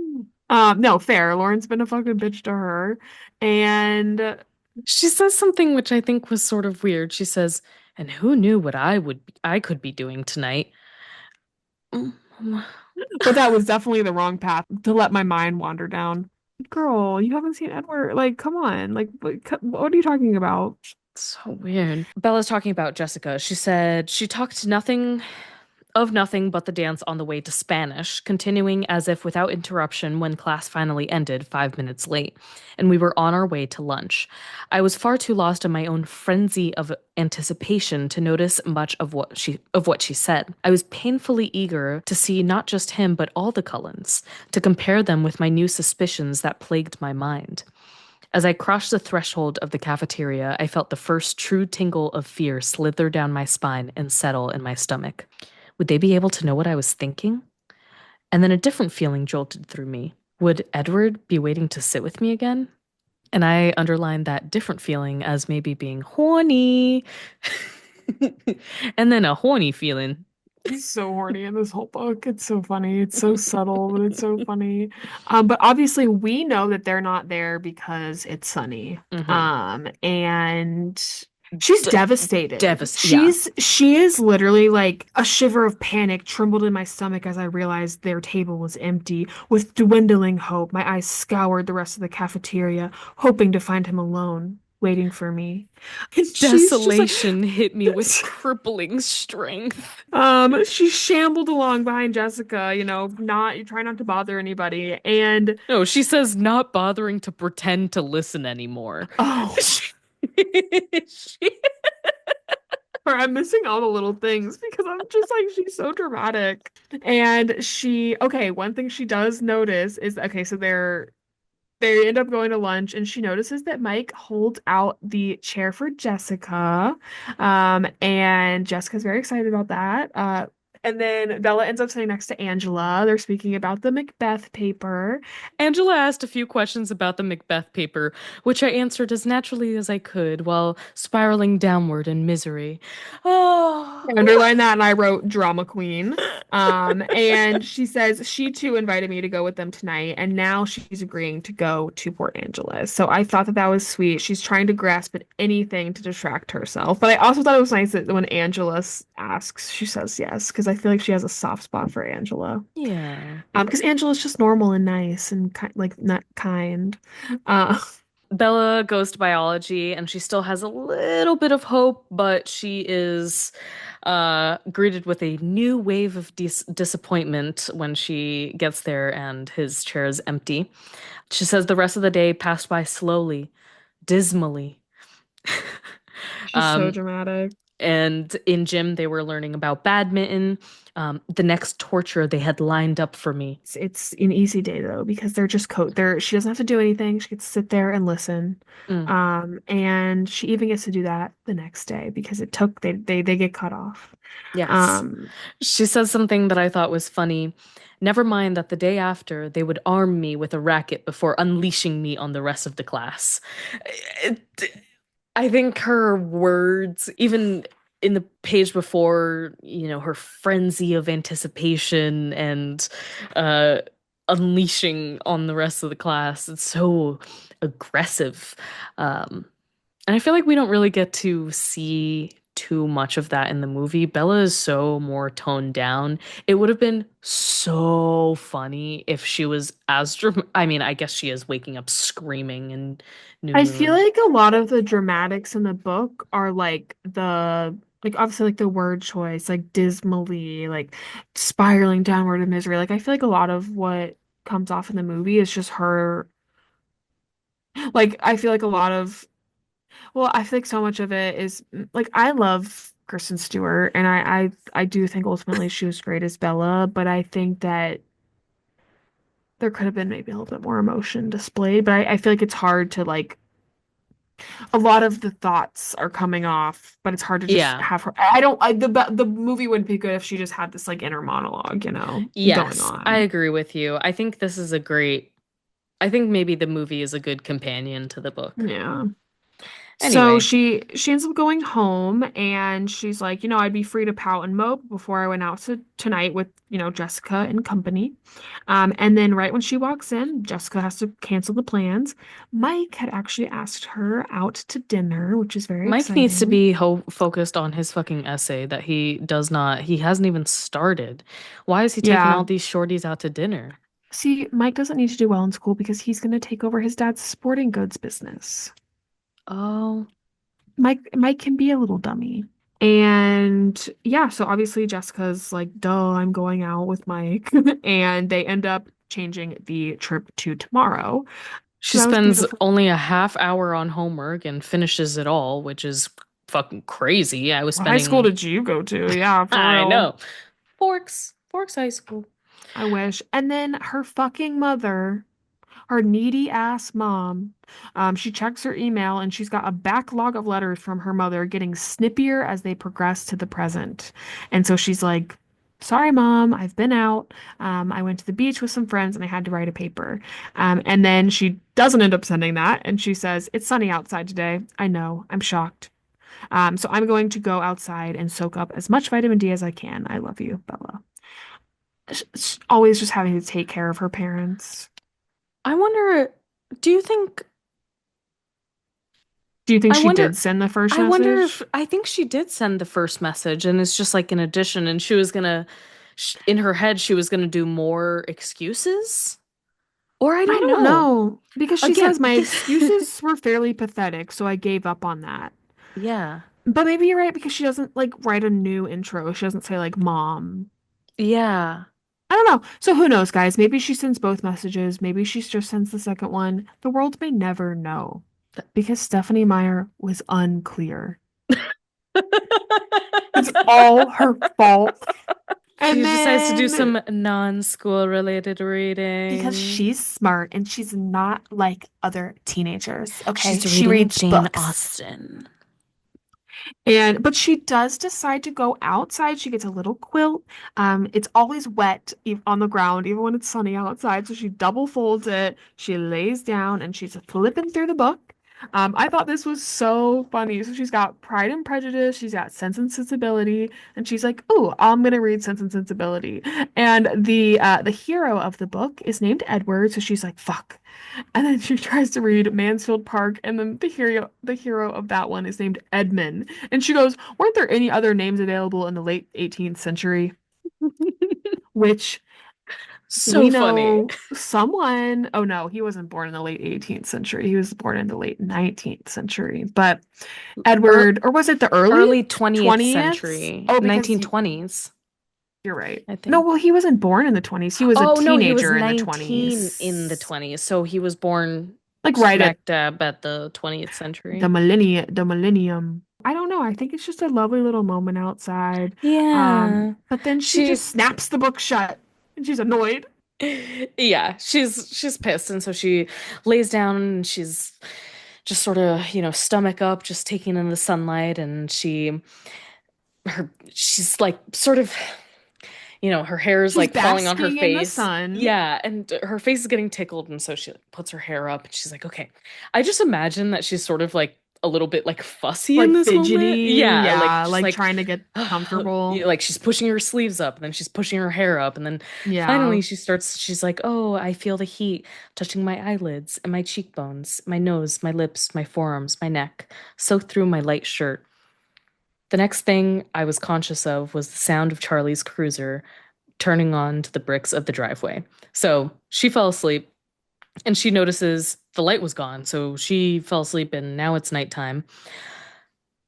No, fair. Lauren's been a fucking bitch to her. And She says something which I think was sort of weird. She says, "And who knew what I could be doing tonight?" Mm. but that was definitely the wrong path to let my mind wander down. Girl, you haven't seen Edward. Like, come on. Like, what are you talking about? So weird. Bella's talking about Jessica. She said she talked nothing but the dance on the way to Spanish, continuing as if without interruption when class finally ended 5 minutes late, and we were on our way to lunch. I was far too lost in my own frenzy of anticipation to notice much of what she said. I was painfully eager to see not just him but all the Cullens, to compare them with my new suspicions that plagued my mind. As I crossed the threshold of the cafeteria, I felt the first true tingle of fear slither down my spine and settle in my stomach. Would they be able to know what I was thinking? And then a different feeling jolted through me. Would Edward be waiting to sit with me again? And I underlined that different feeling as maybe being horny. And then a horny feeling. He's so horny in this whole book. It's so funny. It's so subtle, but it's so funny. But obviously we know that they're not there because it's Sunny. Hmm. And she's D devastated. yeah. She is literally like a shiver of panic trembled in my stomach as I realized their table was empty. With dwindling hope, my eyes scoured the rest of the cafeteria, hoping to find him alone, waiting for me. And she's just like Desolation hit me with crippling strength. She shambled along behind Jessica, not trying not to bother anybody. And No, she says not bothering to pretend to listen anymore. oh, She- or I'm missing all the little things because I'm just like she's so dramatic. And okay, one thing she does notice is okay, so they end up going to lunch and she notices that Mike holds out the chair for Jessica. And Jessica's very excited about that. And then Bella ends up sitting next to Angela. They're speaking about the Macbeth paper. Angela asked a few questions about the Macbeth paper, which I answered as naturally as I could while spiraling downward in misery. I Oh. underlined that and I wrote drama queen. And she says she too invited me to go with them tonight, and now she's agreeing to go to Port Angeles. So I thought that that was sweet. She's trying to grasp at anything to distract herself. But I also thought it was nice that when Angela asks, she says yes, because I feel like she has a soft spot for Angela. Yeah. Because Angela's just normal and nice and like not kind. Uh, Bella goes to biology and she still has a little bit of hope, but she is greeted with a new wave of disappointment when she gets there and his chair is empty. She says the rest of the day passed by slowly, dismally. she's so Um, dramatic. and in gym, they were learning about badminton. The next torture they had lined up for me. It's an easy day though because they're just she doesn't have to do anything. She gets to sit there and listen. Mm, And she even gets to do that the next day because they get cut off. yes. Um, She says something that I thought was funny. Never mind that the day after, they would arm me with a racket before unleashing me on the rest of the class. It- I think her words, even in the page before, her frenzy of anticipation and uh, unleashing on the rest of the class, it's so aggressive. Um, and I feel like we don't really get to see too much of that in the movie. Bella is so more toned down. It would have been so funny if she was I mean, I guess she is waking up screaming in New I feel Moon. like a lot of the dramatics in the book are like obviously like the word choice, like dismally, like spiraling downward in misery. Like I feel like a lot of what comes off in the movie is just her. Like I feel like a lot of Well, I feel like so much of it is like I love Kristen Stewart, and I do think ultimately she was great as Bella, but I think that there could have been maybe a little bit more emotion displayed. But I feel like it's hard to like a lot of the thoughts are coming off, but it's hard to just Yeah. have her. I don't. The movie wouldn't be good if she just had this like inner monologue, going Yes, I on. agree with you. I think this is a great, I think maybe the movie is a good companion to the book. Yeah. So Anyway, she ends up going home and she's like, I'd be free to pout and mope before I went out tonight with, Jessica and company. And then right when she walks in, Jessica has to cancel the plans. Mike had actually asked her out to dinner, which is very Mike needs to exciting. be ho focused on his fucking essay that he hasn't even started. Why is he taking Yeah. all these shorties out to dinner? See, Mike doesn't need to do well in school because he's going to take over his dad's sporting goods business. Oh, Mike can be a little dummy. And yeah, so obviously Jessica's like, duh, I'm going out with Mike. And they end up changing the trip to tomorrow. she So that was spends beautiful. only a half hour on homework and finishes it all, which is fucking crazy. I was What high school spending, did you go to? Yeah, for I real. know, Forks High School. I wish. And then her fucking mother, her needy ass mom, she checks her email and she's got a backlog of letters from her mother getting snippier as they progress to the present. And so she's like, sorry, mom, I've been out. I went to the beach with some friends and I had to write a paper. And then she doesn't end up sending that. And she says, it's sunny outside today. I know. I'm shocked. So I'm going to go outside and soak up as much vitamin D as I can. I love you, Bella. Always just having to take care of her parents. I wonder, do you think, Do you think I she wonder, did send the first I wonder if, message? I think she did send the first message and it's just like an addition and she was gonna, in her head, she was gonna do more excuses? Or I I don't don't know. know because she Again, says my excuses were fairly pathetic, so I gave up on that. yeah. But maybe you're right because she doesn't like write a new intro. She doesn't say like mom. Yeah. I don't know. So who knows, guys? Maybe she sends both messages. Maybe she just sends the second one. The world may never know because Stephenie Meyer was unclear. It's all her fault. She And decides to do then some non-school related because reading. she's smart and she's not like other teenagers, okay? She's She reading reads Jane books. Austen. But she does decide to go outside. She gets a little quilt. It's always wet on the ground, even when it's sunny outside. So she double folds it. She lays down and she's flipping through the book. I thought this was so funny. So she's got Pride and Prejudice, she's got Sense and Sensibility, and she's like, "Oh, I'm gonna read Sense and Sensibility." And the hero of the book is named Edward, so she's like, "Fuck." And then she tries to read Mansfield Park, and then the hero of that one is named Edmund. And she goes, "Weren't there any other names available in the late 18th century?" Which So we funny. know someone, oh no, he wasn't born in the late 18th century. He was born in the late 19th century. But Er, Edward, or was it the early Early 20th 20th? century, Oh, because 1920s, you're right. I No, think. well, he wasn't born in the 20s. He was a Oh no, he was teenager in the 19 in the 20s. 20s. So he was born Like right at smack dab at the 20th century. the millennium. I don't know. I think it's just a lovely little moment outside. Yeah. But then she She just snaps the book shut and she's annoyed. yeah, she's pissed and so she lays down and she's just sort of, stomach up, just taking in the sunlight and she's like sort of, her hair is She's like falling on her basking in the face. sun, Yeah, and her face is getting tickled and so she like, puts her hair up and she's like, "Okay." I just imagine that she's sort of like a little bit like fussy in like this moment. fidgety. Yeah, like Yeah, just like like trying to get comfortable. like she's pushing her sleeves up and then she's pushing her hair up and then Yeah. finally she's like, "Oh, I feel the heat touching my eyelids and my cheekbones, my nose, my lips, my forearms, my neck, soaked through my light shirt." The next thing I was conscious of was the sound of Charlie's cruiser turning on to the bricks of the driveway. So she fell asleep and she notices the light was gone. So she fell asleep and now it's nighttime.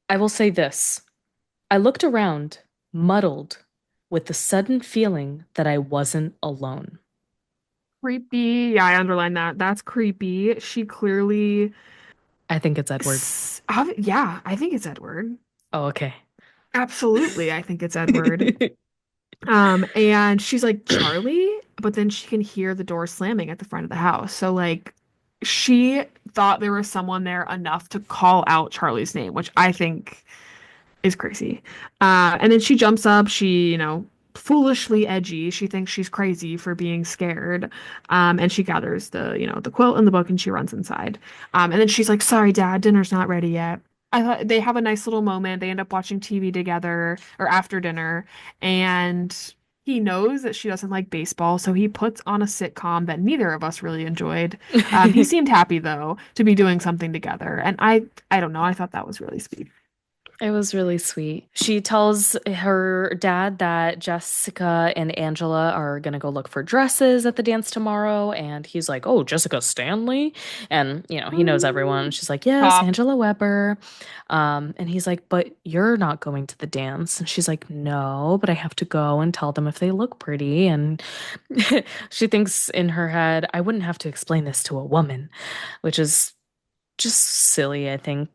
I will say this. I looked around, muddled, with the sudden feeling that I wasn't alone. Creepy. Yeah, I underline that. That's creepy. She clearly I think it's Edward. yeah, I think it's Edward. Oh, okay. Absolutely, I think it's Edward. And she's like, Charlie, but then she can hear the door slamming at the front of the house. So like she thought there was someone there enough to call out Charlie's name, which I think is crazy. And then she jumps up, foolishly edgy. She thinks she's crazy for being scared. And she gathers the quilt and the book and she runs inside. And then she's like, sorry, Dad, dinner's not ready yet. I thought they have a nice little moment. They end up watching TV together or after dinner, and he knows that she doesn't like baseball, so he puts on a sitcom that neither of us really enjoyed. He seemed happy though to be doing something together, and I don't know. I thought that was really sweet. It was really sweet. She tells her dad that Jessica and Angela are gonna go look for dresses at the dance tomorrow, and he's like, "Oh, Jessica Stanley," and he knows everyone. She's like, "Yes, Top. Angela Weber," and he's like, "But you're not going to the dance," and she's like, "No, but I have to go and tell them if they look pretty." And she thinks in her head, "I wouldn't have to explain this to a woman," which is just silly, I think.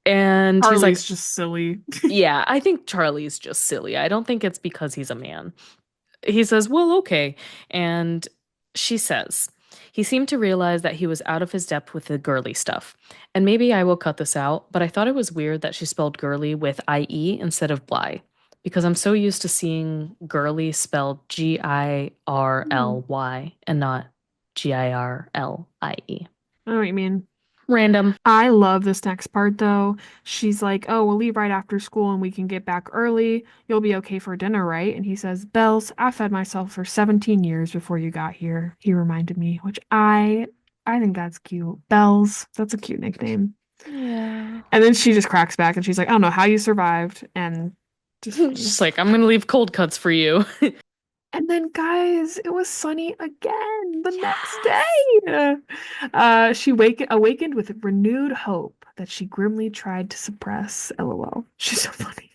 And he's like, Harley's just silly. yeah, I think Charlie's just silly. I don't think it's because he's a man. He says, well, okay. And she says, he seemed to realize that he was out of his depth with the girly stuff. And maybe I will cut this out, but I thought it was weird that she spelled girly with IE instead of Bly. Because I'm so used to seeing girly spelled Hmm. GIRLY and not GIRLIE. I know what you mean. Random. I love this next part though. She's like, "Oh, we'll leave right after school and we can get back early. You'll be okay for dinner, right?" And he says, "Bells, I fed myself for 17 years before you got here." He reminded me, which I think that's cute. Bells, that's a cute nickname. Yeah. And then she just cracks back and she's like, "I don't know how you survived." And just funny. She's like, I'm gonna leave cold cuts for you. And then, guys, it was sunny again the next Yes. day. She awakened with renewed hope that she grimly tried to suppress. LOL. She's so funny.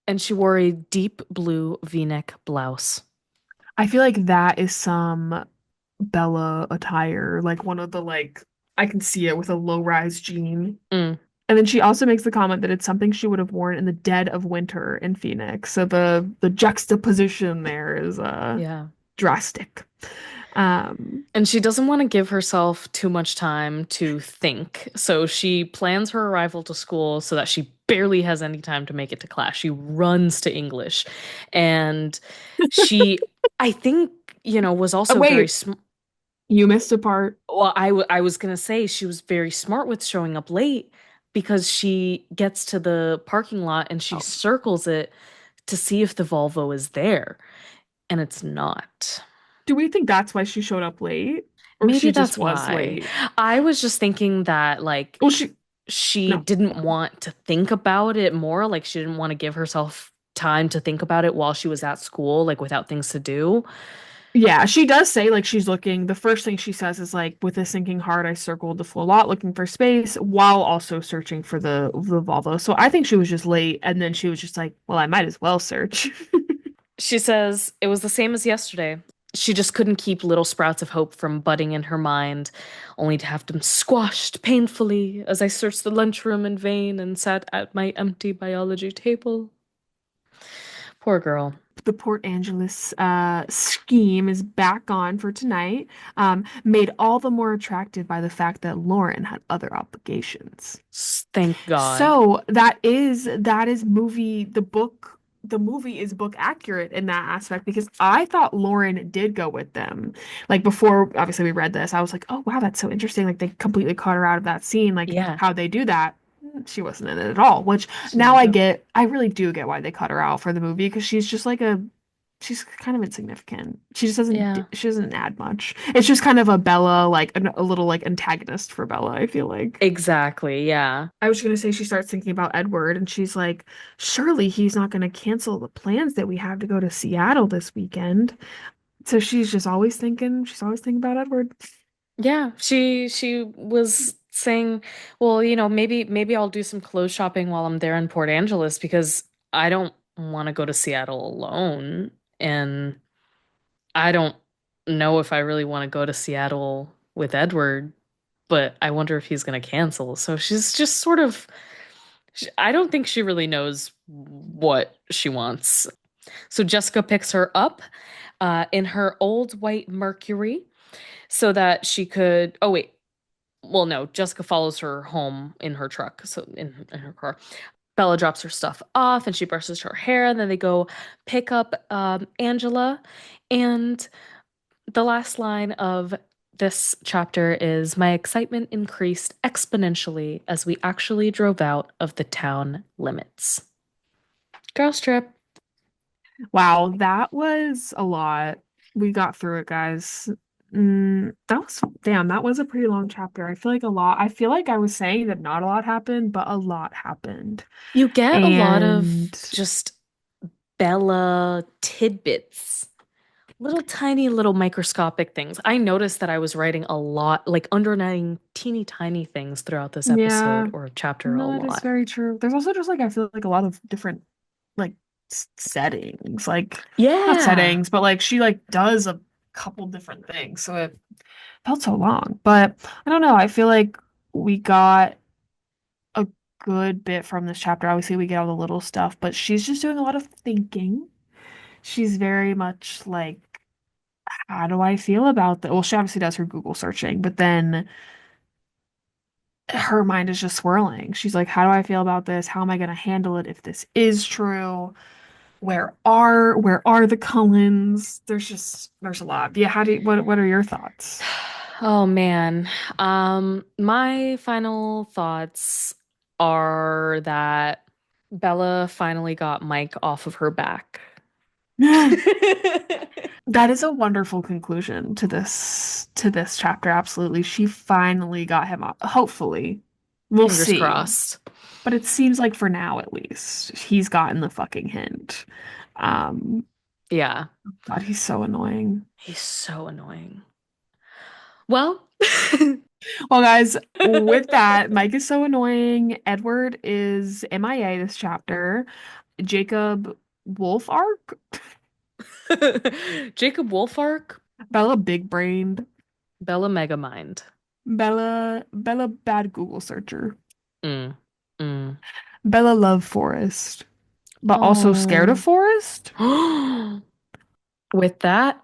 And she wore a deep blue v-neck blouse. I feel like that is some Bella attire, like one of the I can see it with a low-rise jean. Mm, And then she also makes the comment that it's something she would have worn in the dead of winter in Phoenix. So the juxtaposition there is yeah. drastic. Um, And she doesn't want to give herself too much time to think. So she plans her arrival to school so that she barely has any time to make it to class. She runs to English. And she, I think, was also very Wait, smart. you missed a part. Well, I was gonna say she was very smart with showing up late because she gets to the parking lot and she Oh. circles it to see if the Volvo is there, and it's not. Do we think that's why she showed up late? Or Maybe she just that's was why. late? I was just thinking that like Well, she she no. didn't want to think about it more, like she didn't want to give herself time to think about it while she was at school, like without things to do. Yeah, she does say like she's looking. The first thing she says is like, with a sinking heart, I circled the full lot looking for space while also searching for the Volvo. So I think she was just late, and then she was just like, well, I might as well search. She says it was the same as yesterday. She just couldn't keep little sprouts of hope from budding in her mind, only to have them squashed painfully as I searched the lunchroom in vain and sat at my empty biology table. Poor girl. The Port Angeles scheme is back on for tonight, made all the more attractive by the fact that Lauren had other obligations. Thank God. So that is movie the movie is book accurate in that aspect because I thought Lauren did go with them. Like before obviously we read this, I was like, "Oh wow, that's so interesting." Like they completely cut her out of that scene, like Yeah, how they do that. She wasn't in it at all, which she now wasn't. I really do get why they cut her out for the movie because she's just like she's kind of insignificant. Yeah, She doesn't add much. It's just kind of a Bella, like a little like antagonist for Bella, I feel like. exactly. Yeah. I was gonna say she starts thinking about Edward and she's like, surely he's not gonna cancel the plans that we have to go to Seattle this weekend. So she's always thinking about Edward. Yeah, she was saying, well, maybe I'll do some clothes shopping while I'm there in Port Angeles because I don't want to go to Seattle alone and I don't know if I really want to go to Seattle with Edward, but I wonder if he's going to cancel. So she's just sort of I don't think she really knows what she wants. So Jessica picks her up in her old white Mercury so that she could. Oh, wait. Well, no, Jessica follows her home in her truck, so in her car. Bella drops her stuff off and she brushes her hair, and then they go pick up Angela. And the last line of this chapter is my excitement increased exponentially as we actually drove out of the town limits. Girls trip. Wow, that was a lot. We got through it, guys. That was, damn, that was a pretty long chapter. I feel like a lot. I feel like I was saying that not a lot happened, but a lot happened. You get a lot of And just Bella tidbits, little tiny little microscopic things. I noticed that I was writing a lot, like underlining teeny tiny things throughout this yeah, episode or chapter a no, that is lot. very true. There's also just like I feel like a lot of different like settings, like not Yeah. settings, but like she like does a couple different things. So it felt so long. But I don't know. I feel like we got a good bit from this chapter. Obviously, we get all the little stuff, but she's just doing a lot of thinking. She's very much like, how do I feel about that? Well, she obviously does her Google searching, but then her mind is just swirling. She's like, how do I feel about this? How am I going to handle it if this is true? Where are the Cullens? There's a lot. Yeah, what are your thoughts? Oh man. My final thoughts are that Bella finally got Mike off of her back. That is a wonderful conclusion to this chapter. Absolutely. She finally got him off. Hopefully. We'll Fingers see. crossed. But it seems like for now at least, he's gotten the fucking hint. Um, Yeah. God, he's so annoying. He's so annoying. Well, Well, guys, with that, Mike is so annoying. Edward is MIA this chapter. Jacob Wolf arc. Jacob Wolfark, Bella big brained. Bella Megamind. Bella bad Google searcher. Mm. Mm. Bella love Forest, but also scared of Oh. Forest. With that,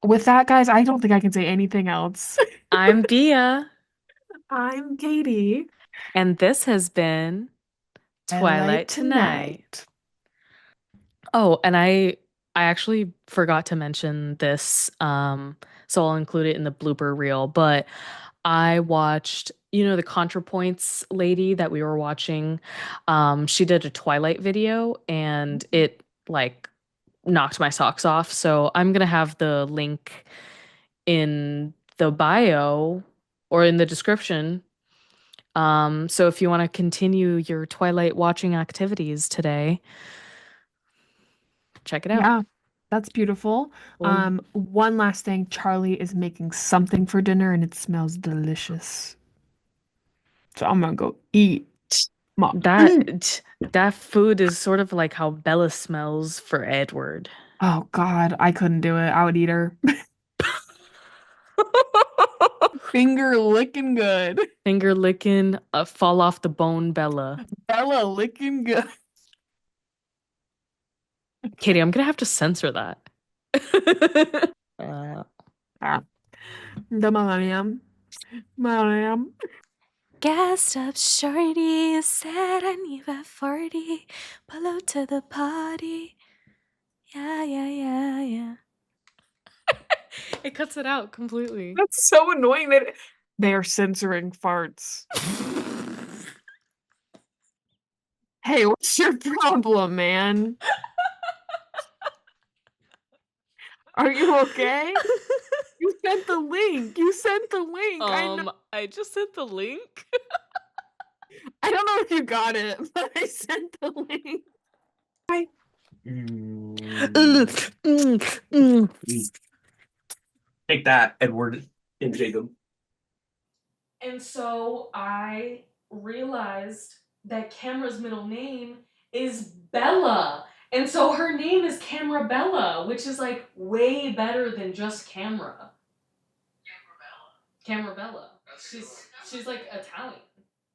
With that, guys, I don't think I can say anything else. I'm Dia, I'm Katie. and this has been Twilight Twilight Tonight. tonight. Oh, and I actually forgot to mention this, so I'll include it in the blooper reel, but I watched, the ContraPoints lady that we were watching. She did a Twilight video and it like knocked my socks off. So I'm gonna have the link in the bio or in the description. So if you want to continue your Twilight watching activities today, check it out. Yeah, that's beautiful. Well, One last thing, Charlie is making something for dinner and it smells delicious. So I'm gonna go eat. Mom. that food is sort of like how Bella smells for Edward. Oh God, I couldn't do it. I would eat her. Finger licking good. Finger licking, fall off the bone Bella. Bella licking good. Katie, I'm gonna have to censor that. Uh, Ah, the millennium. Millennium. Gassed up shorty, said I need about 40. Pull up to the party. Yeah, yeah, yeah, yeah. It cuts it out completely. That's so annoying that they are censoring farts. Hey, what's your problem, man? Are you okay? You sent the link. You sent the link. I know. I just sent the link. I don't know if you got it, but I sent the link. Take that, Edward and Jacob. And so I realized that Camera's middle name is Bella. And so her name is Camera Bella, which is like way better than just Camera. Camera Bella. She's like Italian.